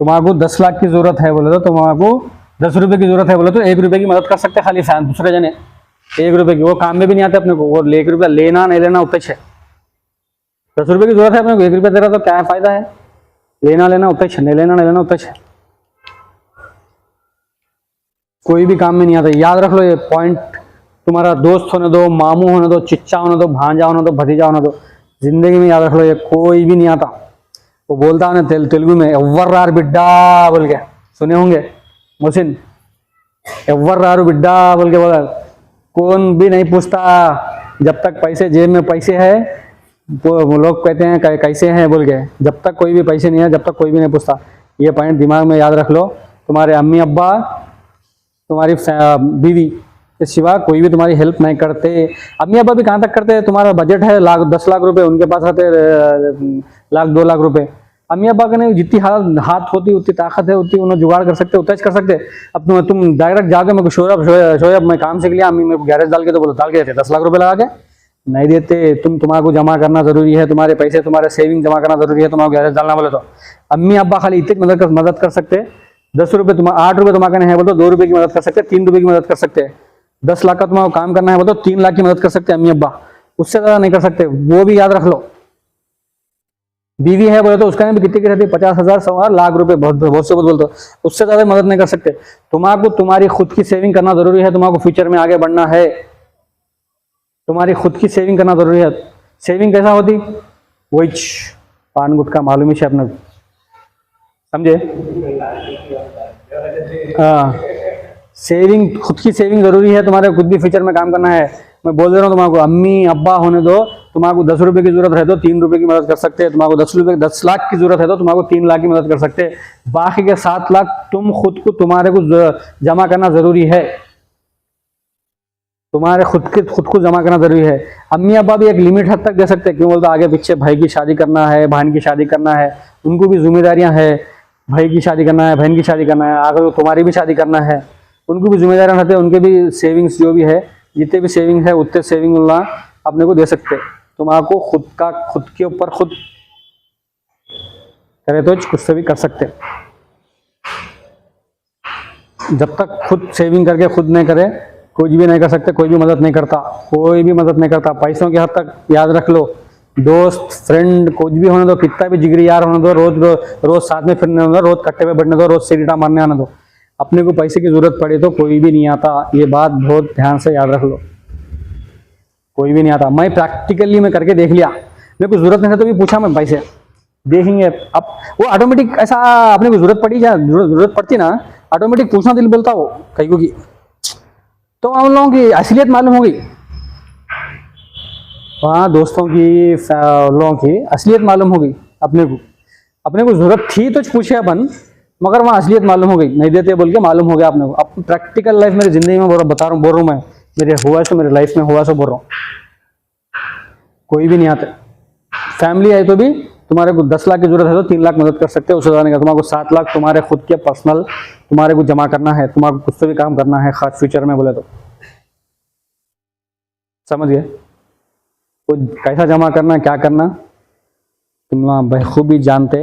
तुम्हारे को 10 लाख की जरूरत है बोले तो तुम्हारे को 10 रुपए की जरूरत है बोले तो 1 रुपए की मदद कर सकते खाली फैन दूसरे जने, 1 रुपए की। वो काम में भी नहीं आते अपने को, वो 1 रुपया लेना नहीं लेना उतने 10 रुपए की जरूरत है अपने को, 1 रुपया दे रहा तो क्या फायदा है। लेना लेना उतना ही, नहीं लेना नहीं लेना उतना ही। कोई भी काम में नहीं आता, याद रख लो ये पॉइंट। तुम्हारा दोस्त होने दो, मामू होने दो, चिच्चा होने दो, भांजा होने दो, भतीजा होने दो, जिंदगी में याद रख लो ये कोई भी नहीं आता। वो बोलता है ना तेलुगु में एव्वर रार बिड्डा बोल के, सुने होंगे मोहसिन, एव्वर रारू बिड्डा बोल के बोला। कौन भी नहीं पूछता जब तक पैसे जेब में पैसे है, वो लोग कहते हैं कैसे हैं बोल के। जब तक कोई भी पैसे नहीं है, जब तक कोई भी नहीं पूछता। ये पॉइंट दिमाग में याद रख लो। तुम्हारे अम्मी अब्बा, तुम्हारी बीवी के सिवा कोई भी तुम्हारी हेल्प नहीं करते। अम्मी अब्बा भी कहाँ तक करते हैं, तुम्हारा बजट है 10 लाख रुपए, उनके पास रहते 1-2 लाख रुपए। अम्मी अब्बा का नहीं, जितनी हाथ होती उतनी ताकत है, उतनी उन्हें जुगाड़ कर सकते, उतना कर सकते। अब तुम डायरेक्ट जाके मेरे को शोएब मैं काम सीख लिया, अम्मी मेरे को गैरेज डाल के, तो बोलो डाल के देते 10 लाख रुपए लगा के नहीं देते। तुम्हारे को जमा करना जरूरी है, तुम्हारे पैसे तुम्हारे सेविंग जमा करना जरूरी है, तुम्हारे गैरेज डालना बोले तो अम्मी अब्बा खाली इतनी मदद कर सकते। 10 रुपये 8 रुपये जमा करने हैं बोलो 2 रुपये की मदद कर सकते, 3 रुपये की मदद कर सकते। 10 लाख का तुम्हारा काम करना है बोलो 3 लाख की मदद कर सकते अम्मी अब्बा, उससे ज्यादा नहीं कर सकते। वो भी याद रख लो। बीवी है बोले तो उसका भी कितनी की रहती है, 50,000 100,000 लाख रुपए, बहुत से बोलते, उससे ज्यादा मदद नहीं कर सकते। तुम्हारा तुम्हारी खुद की सेविंग करना जरूरी है, तुम्हारा फ्यूचर में आगे बढ़ना है, तुम्हारी खुद की सेविंग करना जरूरी है। सेविंग कैसा होती, वही पान गुटखा मालूम ही है अपने, समझे? हाँ, सेविंग, खुद की सेविंग जरूरी है, तुम्हारे खुद भी फ्यूचर में काम करना है। मैं बोल दे रहा हूँ तुम्हारे, अम्मी अब्बा होने दो, तुम्हारे 10 रुपए की जरूरत है तो 3 रुपए की मदद कर सकते हैं। तुम्हारे 10 लाख की जरूरत है तो तुम्हारे 3 लाख की मदद कर सकते हैं। बाकी के 7 लाख तुम खुद को, तुम्हारे को जमा करना जरूरी है, तुम्हारे खुद को जमा करना जरूरी है। अम्मी अब्बा भी एक लिमिट हद तक दे सकते हैं, क्यों बोलते आगे पीछे भाई की शादी करना है, बहन की शादी करना है, उनको भी जिम्मेदारियां है। भाई की शादी करना है, बहन की शादी करना है, आगे तुम्हारी भी शादी करना है, उनको भी जिम्मेदारियां रहते हैं, उनके भी सेविंग्स जो भी है, जितने भी सेविंग है उतने सेविंग अपने को दे सकते। तुम्हारे खुद के ऊपर खुद करे तो कुछ से भी कर सकते। जब तक खुद सेविंग करके खुद नहीं करे, कुछ भी नहीं कर सकते, कोई भी मदद नहीं करता, कोई भी मदद नहीं करता। पैसों की हद तक याद रख लो, दोस्त फ्रेंड कुछ भी होने दो, कितना भी जिगरी यार होने दो, रोज साथ में फिरने दो, रोज कट्टे पे बैठने दो, रोज सिगरेटा मारने आने दो, अपने को पैसे की जरूरत पड़े तो कोई भी नहीं आता। ये बात बहुत ध्यान से याद रख लो, कोई भी नहीं आता। मैं प्रैक्टिकली मैं करके देख लिया, मेरे को जरूरत नहीं था तो भी पूछा मैं पैसे देखेंगे। अब वो ऑटोमेटिक ऐसा अपने को जरूरत पड़ी, जरूरत पड़ती ना, ऑटोमेटिक पूछना दिल बोलता हो कहीं को की, तो हम लोगों की असलियत मालूम होगी, वहाँ दोस्तों की लोगों की असलियत मालूम होगी। अपने को जरूरत थी तो पूछे अपन, मगर वहाँ असलियत मालूम हो गई, नहीं देते बोल के मालूम हो गया अपने को। अब प्रैक्टिकल लाइफ मेरी जिंदगी में बता रहा हूँ मैं, मेरे हुआ से, मेरे लाइफ में हुआ से बोल रहा हूँ। कोई भी नहीं आते, फैमिली है तो भी तुम्हारे को 10 लाख की जरूरत है तो 3 लाख मदद कर सकते हो, उससे ज्यादा नहीं। तुम्हारे को 7 लाख तुम्हारे खुद के पर्सनल तुम्हारे को जमा करना है, तुम्हारे को खुद से भी काम करना है खास फ्यूचर में बोले तो, समझ गए? तो कैसा जमा करना, क्या करना तुम बखूबी जानते।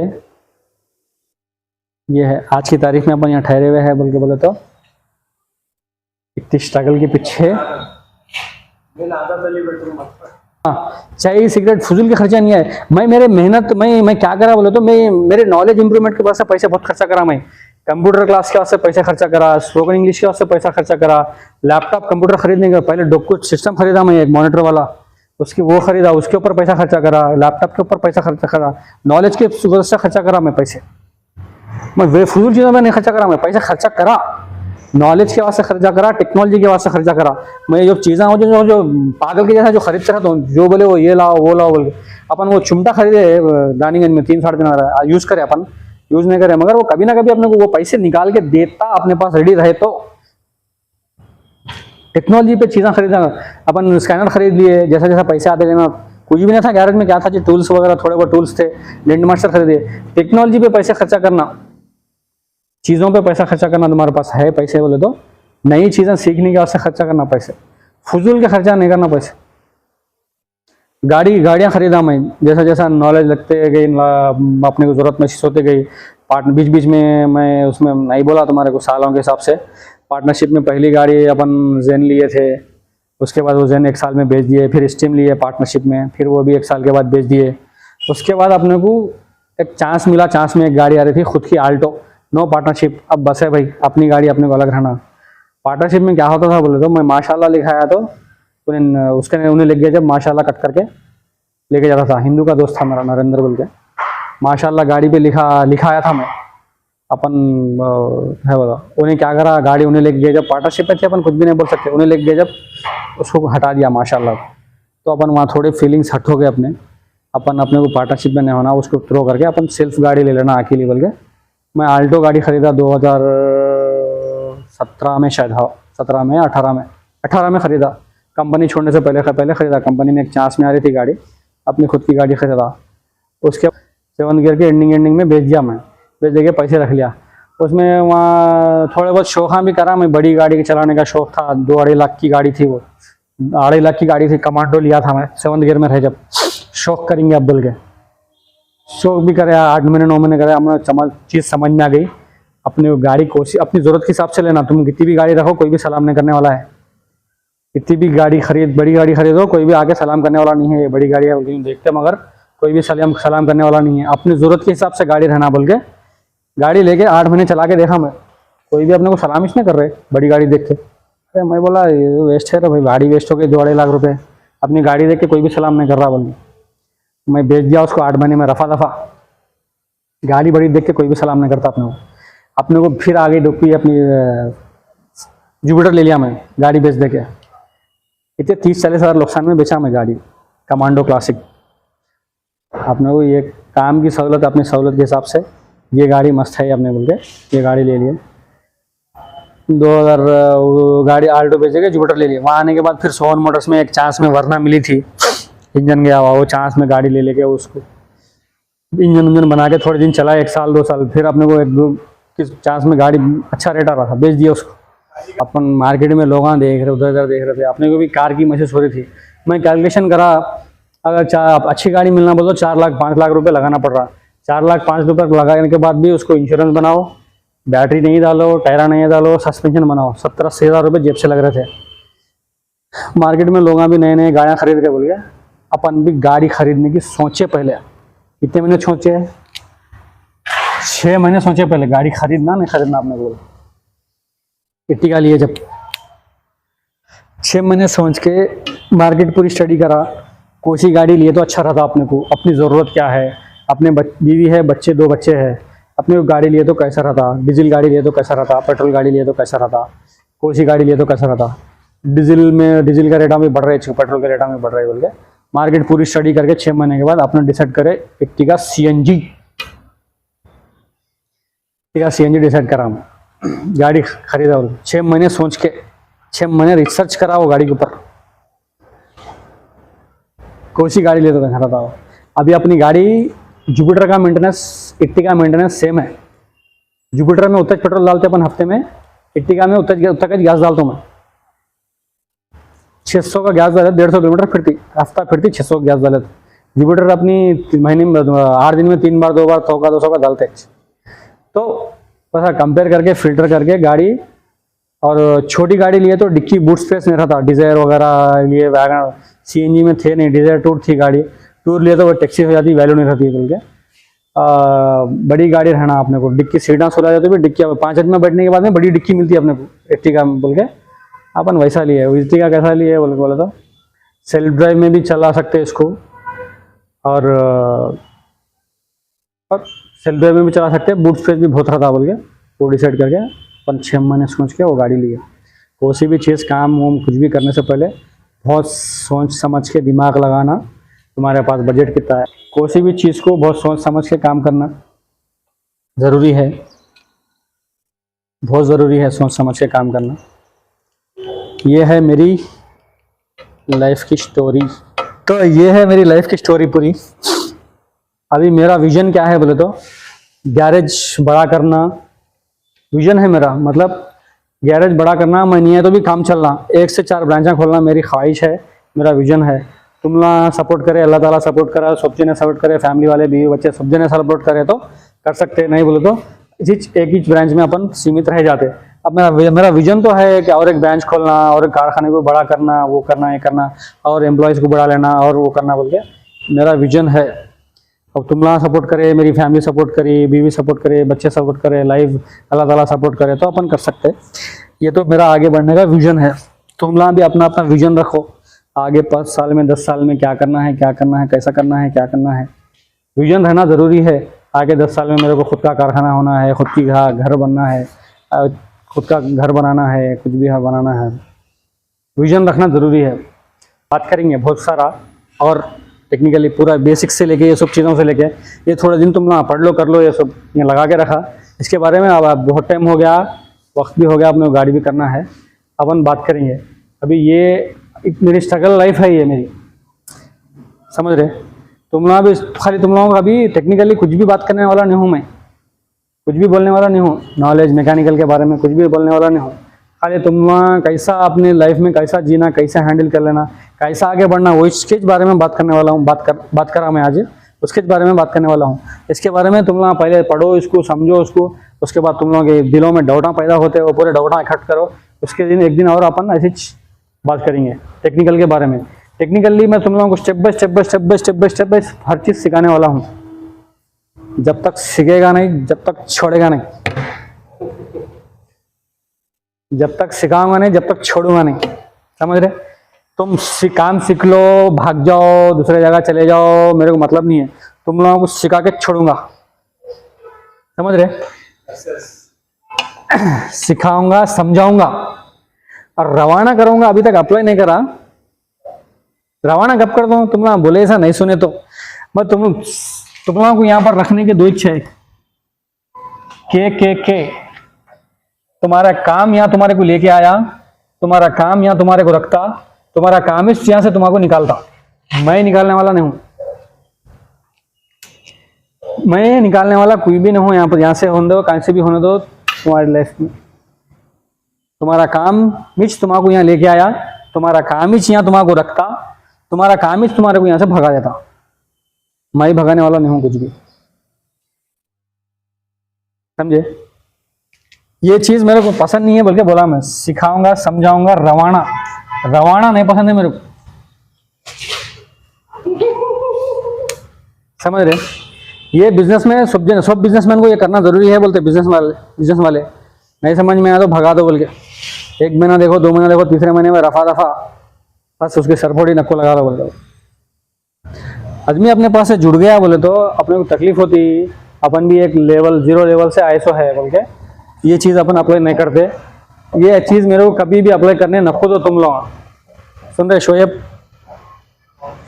ये है आज की तारीख में अपन यहाँ ठहरे हुए हैं बोले तो इतनी स्ट्रगल के पीछे। हाँ, चाय सिगरेट फजूल के खर्चा नहीं है। मैं मेरे मेहनत मैं क्या करा बोले तो मैं मेरे नॉलेज इंप्रूवमेंट के वास्ते पैसे बहुत खर्चा करा। मैं कंप्यूटर क्लास के वास्ते पैसा खर्चा करा, स्पोकन इंग्लिश के वास्ते पैसा खर्चा करा, लैपटॉप कंप्यूटर खरीदने का पहले डॉक्यूमेंट सिस्टम खरीदा मैं, एक मॉनिटर वाला, उसकी वो खरीदा, उसके ऊपर पैसा खर्चा करा, लैपटॉप के ऊपर पैसा खर्चा करा, नॉलेज के वास्ते खर्चा करा मैं पैसे। मैं वे फजूल चीज़ों में नहीं खर्चा करा, मैं पैसा खर्चा करा, नॉलेज के वास्ते खर्चा करा, टेक्नोलॉजी के वास्ते खर्चा करा। मैं जो चीज़ें हो जो पागल के जैसा जो खरीदता रहता हूँ, जो बोले वो ये लाओ वो लाओ बोल के। अपन वो चिमटा खरीदे दानीगंज में 3-3.5 यूज़ करे, अपन यूज़ नहीं करे, मगर वो कभी ना कभी अपने को वो पैसे निकाल के देता अपने पास रेडी रहे तो। टेक्नोलॉजी पे चीज़ें खरीदा, अपन स्कैनर खरीद लिए, जैसा जैसा पैसे आते गए ना, कुछ भी नहीं था गैरेज में, क्या था जी टूल्स वगैरह थोड़े बहुत टूल्स थे, लैंड मास्टर खरीदे। टेक्नोलॉजी पे पैसे खर्चा करना, चीज़ों पे पैसा खर्चा करना, तुम्हारे पास है पैसे बोले तो नई चीज़ें सीखने के वास्ते खर्चा करना पैसे, फजूल के खर्चा नहीं करना पैसे। गाड़ियाँ खरीदा मैं, जैसा जैसा नॉलेज लगते गई, अपने को जरूरत महसूस होते गई। बीच बीच में मैं उसमें नहीं बोला तुम्हारे को, सालों के हिसाब से पार्टनरशिप में पहली गाड़ी अपन जेन लिए थे, उसके बाद वो जेन 1 साल में बेच दिए, फिर स्टीम लिए पार्टनरशिप में, फिर वो भी 1 साल के बाद बेच दिए। उसके बाद अपने को एक चांस मिला, चांस में एक गाड़ी आ रही थी खुद की आल्टो, नो पार्टनरशिप। अब बस है भाई, अपनी गाड़ी अपने को अलग रहना। पार्टनरशिप में क्या होता था बोले तो, मैं माशाल्लाह लिखाया तो उन्हें लिख गया जब माशाल्लाह कट करके लेके जाता था। हिंदू का दोस्त था मेरा, नरेंद्र बोल के, माशाल्लाह गाड़ी पे लिखाया था मैं अपन। है बोला, उन्हें क्या करा, गाड़ी उन्हें लेके गए जब, पार्टनरशिप में थे अपन कुछ भी नहीं बोल सकते, उन्हें लेके गए जब उसको हटा दिया माशाल्लाह। तो अपन वहाँ थोड़े फीलिंग्स हट हो गए अपने को पार्टनरशिप में नहीं होना, उसको थ्रो करके अपन सेल्फ गाड़ी ले लेना अकेली बोल के। मैं आल्टो गाड़ी खरीदा 2017 में शायद, हाँ 17 में 18 में खरीदा। कंपनी छोड़ने से पहले खरीदा। कंपनी में एक चांस में आ रही थी गाड़ी, अपनी खुद की गाड़ी खरीदा। उसके 7 गियर के एंडिंग में बेच दिया मैं, बेच दे के पैसे रख लिया। उसमें वहाँ थोड़े बहुत शौक भी करा मैं, बड़ी गाड़ी के चलाने का शौक था। 2-2.5 लाख की गाड़ी थी वो, 2.5 लाख की गाड़ी थी, कमांडो लिया था मैं 7 गियर में रहे जब। शौक करेंगे अब बोल के शौक भी करे, 8 महीने 9 महीने करे। हमें चीज़ समझ में आ गई, अपनी गाड़ी कोशिश अपनी ज़रूरत के हिसाब से लेना। तुम कितनी भी गाड़ी रखो, कोई भी सलाम नहीं करने वाला है। कितनी भी गाड़ी बड़ी गाड़ी खरीदो, कोई भी आके सलाम करने वाला नहीं है। ये बड़ी गाड़ी है देखते, मगर कोई भी सलाम करने वाला नहीं है। अपनी ज़रूरत के हिसाब से गाड़ी रहना बोल के गाड़ी लेके 8 महीने चला के देखा मैं, कोई भी अपने को सलाम नहीं कर रहे बड़ी गाड़ी देख के। अरे मैं बोला ये वेस्ट है, तो भाई गाड़ी वेस्ट हो गई, 2-2.5 लाख रुपए। अपनी गाड़ी देख के कोई भी सलाम नहीं कर रहा बोल के मैं बेच दिया उसको 8 महीने में रफा दफा। गाड़ी बड़ी देख के कोई भी सलाम नहीं करता अपने को। फिर आगे डुबकी अपनी जुपिटर ले लिया मैं, गाड़ी बेच दे के। इतने 30-40 हज़ार नुकसान में बेचा मैं गाड़ी, कमांडो क्लासिक। अपने को ये काम की सहूलत, अपनी सहूलत के हिसाब से ये गाड़ी मस्त है अपने बोल के ये गाड़ी ले लिए। 2000 गाड़ी आल्टो बेचे के जुपिटर ले लिए। वहाँ आने के बाद फिर सोहन मोटर्स में एक चांस में वरना मिली थी, इंजन गया हुआ, वो चांस में गाड़ी ले लेके उसको इंजन बना के थोड़े दिन चला, 1 साल 2 साल। फिर अपने को 1-2 चांस में गाड़ी अच्छा रेट आ रहा था, बेच दिया उसको। अपन मार्केट में लोग देख रहे, उधर इधर देख रहे थे, अपने को भी कार की महसूस हो रही थी। मैं कैलकुलेशन करा, अगर अच्छी गाड़ी मिलना बोलो 4 लाख 5 लाख रुपए लगाना पड़ रहा। 4 लाख 5 रुपये लगाने के बाद भी उसको इंश्योरेंस बनाओ, बैटरी नहीं डालो, टायरा नहीं डालो, सस्पेंशन बनाओ, 70-80 हज़ार रुपये जेब से लग रहे थे। मार्केट में लोग भी नए गाड़ियाँ खरीद के बोल गए। अपन भी गाड़ी खरीदने की सोचे पहले, कितने महीने सोचे, 6 महीने सोचे पहले गाड़ी खरीदना नहीं खरीदना। आपने बोला इट्टिका लिए जब 6 महीने सोच के मार्केट पूरी स्टडी करा, कोई सी गाड़ी लिए तो अच्छा रहता अपने को, अपनी ज़रूरत क्या है, अपने बीवी है, 2 बच्चे हैं, अपने को गाड़ी लिए तो कैसा रहता, डीजल गाड़ी लिए तो कैसा रहता, पेट्रोल गाड़ी लिए तो कैसा रहता, कोई सी गाड़ी लिए तो कैसा रहता। डीजल का रेटा भी बढ़ रहे, पेट्रोल का रेटा भी बढ़ रहे बोल के मार्केट पूरी स्टडी करके 6 महीने के बाद आपने डिसाइड करे इट्टिका CNG डिसाइड करा। गाड़ी खरीदा 6 महीने सोच के, 6 महीने रिसर्च करा वो गाड़ी के ऊपर, कौन सी गाड़ी ले तो कैसा रहता। अभी अपनी गाड़ी जुपिटर का मेंटेनेंस, इट्टिका मेंटेनेंस सेम है। जुपिटर में उतना पेट्रोल डालते अपन हफ्ते में, इट्टिका में उतना का गैस डालता हूँ मैं। 600 का गैस डाले, 150 किलोमीटर फिरती, रास्ता फिरती 600 का गैस डाले। जुपिटर अपनी महीने में 8 दिन में 3 बार 2 बार 100 का 200 का डालते। तो वैसा कंपेयर करके फिल्टर करके गाड़ी, और छोटी गाड़ी लिए तो डिक्की बूट स्पेस नहीं रहता। डिजायर वगैरह लिए वैगन CNG में थे नहीं, डिजायर टूर थी गाड़ी, टूर लिए तो वो टैक्सी हो जाती, वैल्यू नहीं रहती बोल के। बड़ी गाड़ी रहना अपने को, डिक्की सीटा सोला जाती है, डिक्की 5 आदमी बैठने के बाद में बड़ी डिक्की मिलती है अपने को इट्टिका में बोल के। अपन वैसा लिए। इट्टिका कैसा लिए बोले तो सेल्फ ड्राइव में भी चला सकते हैं इसको, और सेल्फ ड्राइव में भी चला सकते हैं। बूट स्पेस भी बहुत रहता बोल के वो डिसाइड करके अपन 6 महीने सोच के वो गाड़ी लिए। कोई भी चीज़ काम वाम कुछ भी करने से पहले बहुत सोच समझ के दिमाग लगाना, तुम्हारे पास बजट कितना है, कोई भी चीज़ को बहुत सोच समझ के काम करना ज़रूरी है, बहुत ज़रूरी है सोच समझ के काम करना। ये है मेरी लाइफ की स्टोरी। तो ये है मेरी लाइफ की स्टोरी पूरी। अभी मेरा विजन क्या है बोले तो गैरेज बड़ा करना विजन है मेरा, मतलब गैरेज बड़ा करना। मैं नहीं है तो भी काम चलना, 1 से 4 ब्रांचा खोलना मेरी ख्वाहिश है, मेरा विजन है। तुम ना सपोर्ट करे, अल्लाह ताला सपोर्ट करा, सब जने सपोर्ट करे, फैमिली वाले बीवी बच्चे सब जने सपोर्ट करे तो कर सकते, नहीं बोले तो एक ही ब्रांच में अपन सीमित रह जाते। अब मेरा विजन तो है कि और एक ब्रांच खोलना, और एक कारखाने को बड़ा करना, वो करना, ये करना, और एम्प्लॉयज़ को बढ़ा लेना, और वो करना बोल के मेरा विजन है। अब तुमला सपोर्ट करे, मेरी फैमिली सपोर्ट करे, बीवी सपोर्ट करे, बच्चे सपोर्ट करे, लाइफ अल्लाह ताला सपोर्ट करे तो अपन कर सकते हैं। ये तो मेरा आगे बढ़ने का विजन है। तुमला भी अपना अपना विजन रखो, आगे 5 साल में 10 साल में क्या करना है, क्या करना है, कैसा करना है, क्या करना है। विजन रहना ज़रूरी है। आगे 10 साल में मेरे को खुद का कारखाना होना है, खुद की घर बनना है, खुद का घर बनाना है, कुछ भी बनाना है। विजन रखना ज़रूरी है। बात करेंगे बहुत सारा, और टेक्निकली पूरा बेसिक से लेके ये सब चीज़ों से लेके, ये थोड़े दिन तुम ना पढ़ लो कर लो, ये सब ये लगा के रखा इसके बारे में। अब बहुत टाइम हो गया, वक्त भी हो गया, अपने गाड़ी भी करना है, अपन बात करेंगे। अभी ये मेरी स्ट्रगल लाइफ है, ये मेरी, समझ रहे। तुम लोग भी खाली तुम लोगों का भी टेक्निकली कुछ भी बात करने वाला नहीं हूँ मैं, कुछ भी बोलने वाला नहीं हूँ, नॉलेज मैकेनिकल के बारे में कुछ भी बोलने वाला नहीं हूँ। खाली तुम लोग कैसा अपने लाइफ में कैसा जीना, कैसा हैंडल कर लेना, कैसा आगे बढ़ना, वो इसके बारे में बात करने वाला हूँ। बात करा मैं आज, उसके बारे में बात करने वाला हूँ। इसके बारे में तुम लोग पहले पढ़ो, इसको समझो उसको, उसके बाद तुम लोगों के दिलों में डाउटा पैदा होते हैं, वो पूरे डाउटा इकट्ठ करो। उसके दिन एक दिन और अपन ऐसी बात करेंगे टेक्निकल के बारे में। टेक्निकली मैं तुम लोगों को स्टेप बाय स्टेप हर चीज़ सिखाने वाला हूँ। जब तक सीखेगा नहीं, जब तक छोड़ेगा नहीं, जब तक सिखाऊंगा नहीं, जब तक छोड़ूंगा नहीं, समझ रहे। तुम काम सीख लो, भाग जाओ, दूसरे जगह चले जाओ, मेरे को मतलब नहीं है। तुम लोगों को सिखा के छोड़ूंगा, समझ रहे। सिखाऊंगा, समझाऊंगा और रवाना करूंगा। अभी तक अप्लाई नहीं करा, रवाना कब कर दूं? तुम लोग बोले ऐसा नहीं सुने तो मैं तुम लोगों को यहाँ पर रखने की 2 इच्छा है। के तुम्हारा काम यहाँ तुम्हारे को लेके आया, तुम्हारा काम यहाँ तुम्हारे को रखता, तुम्हारा काम इस यहाँ से तुम्हारे को निकालता। मैं निकालने वाला नहीं हूँ, मैं निकालने वाला कोई भी नहीं हूँ। यहाँ पर यहाँ से होने दो, कहीं से भी होने दो, तुम्हारी लाइफ में तुम्हारा काम मिच तुम्हारे को यहाँ लेके आया, तुम्हारा काम ही यहाँ तुम्हारे को रखता, तुम्हारा काम ही तुम्हारे को यहाँ से भगा देता। मैं ही भगाने वाला नहीं हूँ कुछ भी, समझे। ये चीज मेरे को पसंद नहीं है, बल्कि बोला मैं सिखाऊंगा, समझाऊंगा। रवाना नहीं पसंद है मेरे को, समझ रहे। ये बिजनेस में सब बिजनेसमैन को ये करना जरूरी है, बोलते बिजनेस वाले नहीं समझ में आया तो भगा दो बोल के। 1 महीना देखो, 2 महीना देखो, तीसरे महीने में रफा दफा बस उसके सरफोड़ी नक्को लगा दो बोल दो। आदमी अपने पास से जुड़ गया बोले तो अपने को तकलीफ होती। अपन भी एक लेवल 0 लेवल से ISO है बोल के ये चीज़ अपन अप्लाई नहीं करते। ये चीज़ मेरे को कभी भी अप्लाई करने नको दो तुम लोग, सुन रहे। शोएब,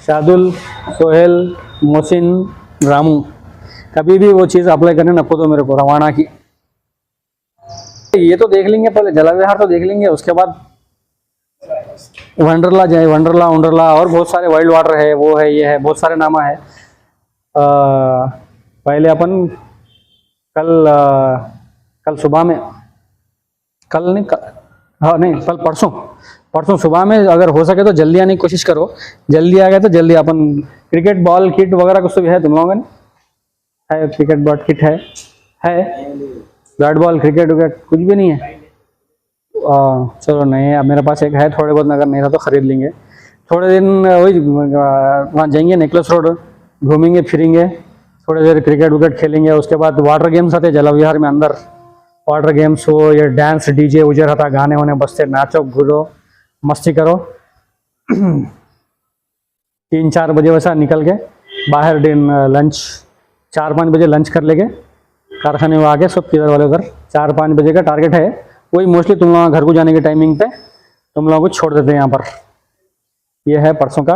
शादुल, सोहेल, मोहसिन, रामू, कभी भी वो चीज़ अप्लाई करने नको दो मेरे को, रवाना की। ये तो देख लेंगे पहले, जलाविहार तो देख लेंगे, उसके बाद वंडरला जाए, वंडरला और बहुत सारे वाइल्ड वाटर है, वो है, ये है, बहुत सारे नामा है। पहले अपन कल सुबह में, कल परसों सुबह में अगर हो सके तो जल्दी आने की कोशिश करो। जल्दी आ गए तो जल्दी अपन क्रिकेट बॉल किट वगैरह कुछ तो भी है तुम लोगों ने, है क्रिकेट बॉल किट है बैट बॉल क्रिकेट विकेट कुछ भी नहीं है। चलो नहीं, अब मेरे पास एक है, थोड़े बहुत अगर नहीं था तो खरीद लेंगे। थोड़े दिन वही वहाँ जाएंगे, नेकलेस रोड घूमेंगे फिरेंगे, थोड़ी देर क्रिकेट विकेट खेलेंगे। उसके बाद वाटर गेम्स आते जलाविहार में, अंदर वाटर गेम्स हो, ये डांस डीजे उजे रहता, गाने वाने बजते, नाचो घूरो मस्ती करो। 3-4 बजे वैसा निकल के बाहर लंच 4-5 बजे लंच कर लेंगे कारखाने में आके, सब किधर वाले उधर 4-5 बजे का टारगेट है। वही मोस्टली तुम लोग घर को जाने के टाइमिंग पे तुम लोगों को छोड़ देते हैं यहाँ पर। ये है परसों का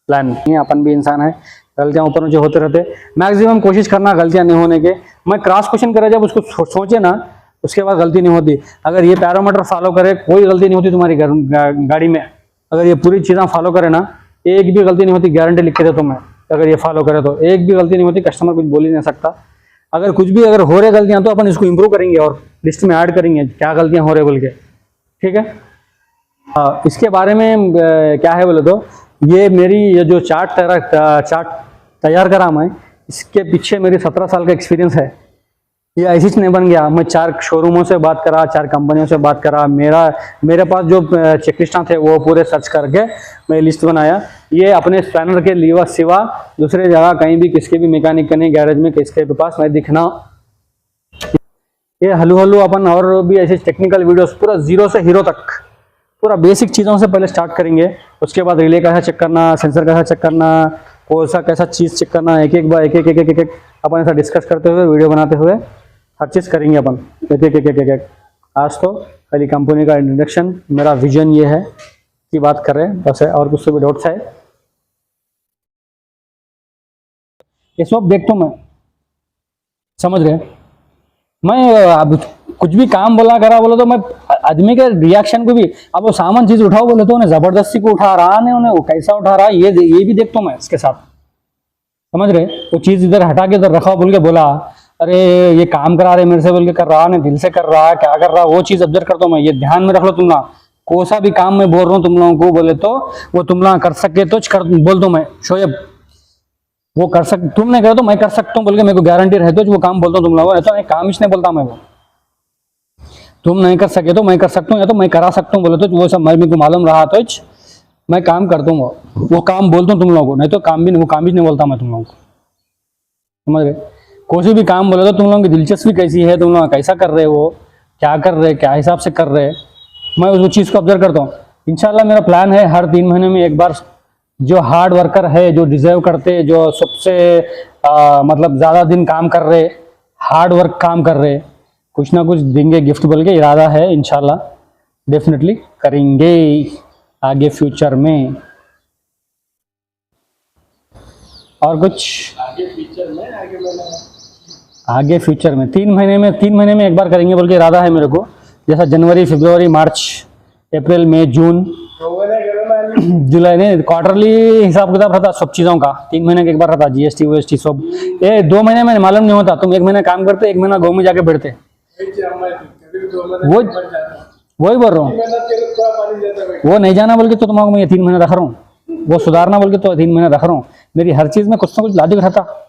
प्लान। अपन भी इंसान है, गलतियाँ ऊपर नीचे होते रहते, मैक्सिमम कोशिश करना गलतियाँ नहीं होने के। मैं क्रॉस क्वेश्चन करे जब उसको सोचे ना, उसके बाद गलती नहीं होती। अगर ये पैरामीटर फॉलो करे, कोई गलती नहीं होती तुम्हारी गाड़ी में। अगर ये पूरी चीज़ें फॉलो करे ना, एक भी गलती नहीं होती, गारंटी लिख के दे तुम्हें। अगर ये फॉलो करे तो एक भी गलती नहीं होती, कस्टमर कुछ बोल ही नहीं सकता। अगर कुछ भी अगर हो रहे गलतियाँ तो अपन इसको इंप्रूव करेंगे और लिस्ट में ऐड करेंगे क्या गलतियाँ हो रहे बोल के, ठीक है। इसके बारे में क्या है बोले तो, ये मेरी ये जो चार्ट तैयार करा मैं, इसके पीछे मेरी 17 साल का एक्सपीरियंस है। ये ऐसी नहीं बन गया। मैं 4 शोरूमों से बात करा, 4 कंपनियों से बात करा, मेरे पास जो चेकलिस्टां थे वो पूरे सर्च करके मैं लिस्ट बनाया। ये अपने स्पैनर के लिए सिवा दूसरे जगह कहीं भी किसके भी मैकेनिक के नहीं, गैरेज में किसके भी पास मैं दिखना। ये हल्लू हल्लू अपन और भी ऐसे टेक्निकल वीडियोस पूरा जीरो से हीरो तक पूरा बेसिक चीज़ों से पहले स्टार्ट करेंगे। उसके बाद रिले कैसा चेक करना, सेंसर कैसा चेक करना, कौन सा कैसा चीज़ चेक करना, एक एक बार एक एक एक एक एक अपन ऐसा डिस्कस करते हुए वीडियो बनाते हुए हर चीज़ करेंगे अपन एक एक एक एक एक। आज तो खाली कंपनी का इंट्रोडक्शन, मेरा विजन ये है कि बात कर रहे हैं बस है, और कुछ तो भी डाउट्स है ये सब देखता हूँ मैं, समझ रहे। मैं अब कुछ भी काम बोला करा बोला तो मैं आदमी के रिएक्शन को भी, अब वो सामान चीज उठाओ बोले तो उन्हें जबरदस्ती को उठा रहा है, उन्हें वो कैसा उठा रहा है ये भी देखता हूँ मैं इसके साथ, समझ रहे। वो चीज इधर हटा के इधर रखा बोल के बोला, अरे ये काम करा रहे मेरे से बोल के कर रहा है, दिल से कर रहा है, क्या कर रहा है, वो चीज ऑब्जर्व करता हूँ मैं। ये ध्यान में रख लो तुम लोग, कोई सा भी काम मैं बोल रहा हूँ तुम लोगों को बोले तो वो तुम लोग कर सके तो कर, बोल दो मैं शोएब वो कर सक, तुम नहीं करो तो मैं कर सकता हूँ बोल के मेरे को गारंटी रहती है, वो काम बोलता हूँ तुम लोगों, ऐसा काम इसने बोलता मैं, वो तुम नहीं कर सके तो मैं कर सकता हूँ, या तो मैं करा सकता हूँ बोले तो वो सब मेरे को मालूम रहा तो मैं काम करता हूँ, वो काम बोलता हूँ तुम लोगों को, नहीं तो काम भी वो काम भी नहीं बोलता मैं तुम लोगों को, समझ रहे। कोई भी काम बोले तो तुम लोगों की दिलचस्पी कैसी है, तुम लोग कैसा कर रहे हो, क्या कर रहे, क्या हिसाब से कर रहे, मैं उस चीज़ को ऑब्जर्व करता हूँ। इंशाल्लाह मेरा प्लान है हर 3 महीने में एक बार जो हार्ड वर्कर है, जो डिजर्व करते, जो सबसे मतलब ज़्यादा दिन काम कर रहे, हार्ड वर्क काम कर रहे, कुछ ना कुछ देंगे गिफ्ट बोल के इरादा है। इंशाल्लाह डेफिनेटली करेंगे आगे फ्यूचर में। और कुछ आगे फ्यूचर में 3 महीने में एक बार करेंगे बोल के इरादा है मेरे को, जैसा जनवरी, फरवरी, मार्च, अप्रैल, मई, जून, जुलाई नहीं, क्वार्टरली हिसाब किताब रहता सब चीज़ों का। 3 महीने के एक बार रहता, जीएसटी वीएसटी सब। ये 2 महीने में मालूम नहीं होता, तुम 1 महीना काम करते, 1 महीना गाँव में जाके बैठते, वही बोल रहा हूँ। वो नहीं जाना बोल के तो तुम्हारा मैं 3 महीने रख रहा हूँ, वो सुधारना बोल के तो 3 महीने रख रहा हूँ। मेरी हर चीज़ में कुछ ना कुछ लॉजिक रहता।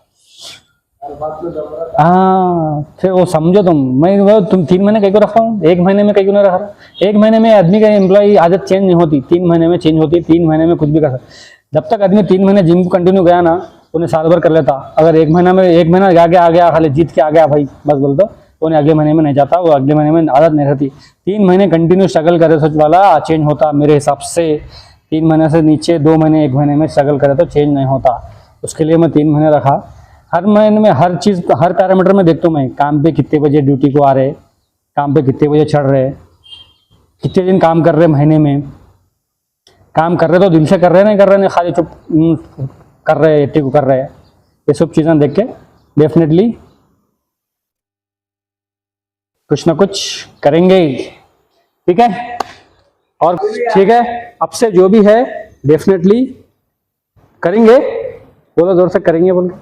हाँ फिर वो समझो तुम 3 महीने कहीं को रख रहा हूँ, 1 महीने में कहीं को नहीं रख रहा। 1 महीने में आदमी का एम्प्लॉय आदत चेंज नहीं होती, 3 महीने में चेंज होती, 3 महीने में कुछ भी कर सकता। जब तक आदमी 3 महीने जिम को कंटिन्यू गया ना, उन्हें साल भर कर लेता। अगर 1 महीना आ गया खाली जीत के आ गया भाई बस बोल दो, उन्हें अगले महीने में नहीं जाता, वो अगले महीने में आदत नहीं रहती। 3 महीने कंटिन्यू स्ट्रगल करे सोच वाला चेंज होता मेरे हिसाब से। 3 महीने से नीचे 2 महीने 1 महीने में स्ट्रगल करे तो चेंज नहीं होता। उसके लिए मैं 3 महीने रखा। हर महीने में हर चीज़, हर पैरामीटर में देखता हूँ मैं, काम पे कितने बजे ड्यूटी को आ रहे, काम पे कितने बजे चढ़ रहे, कितने दिन काम कर रहे, महीने में काम कर रहे तो दिल से कर रहे नहीं कर रहे नहीं खाली चुप कर रहे, एट्टी को कर रहे। ये सब चीज़ें देख के डेफिनेटली कुछ ना कुछ करेंगे, ठीक है। और ठीक है, अब से जो भी है डेफिनेटली करेंगे, बोलो जोर से करेंगे बोल के।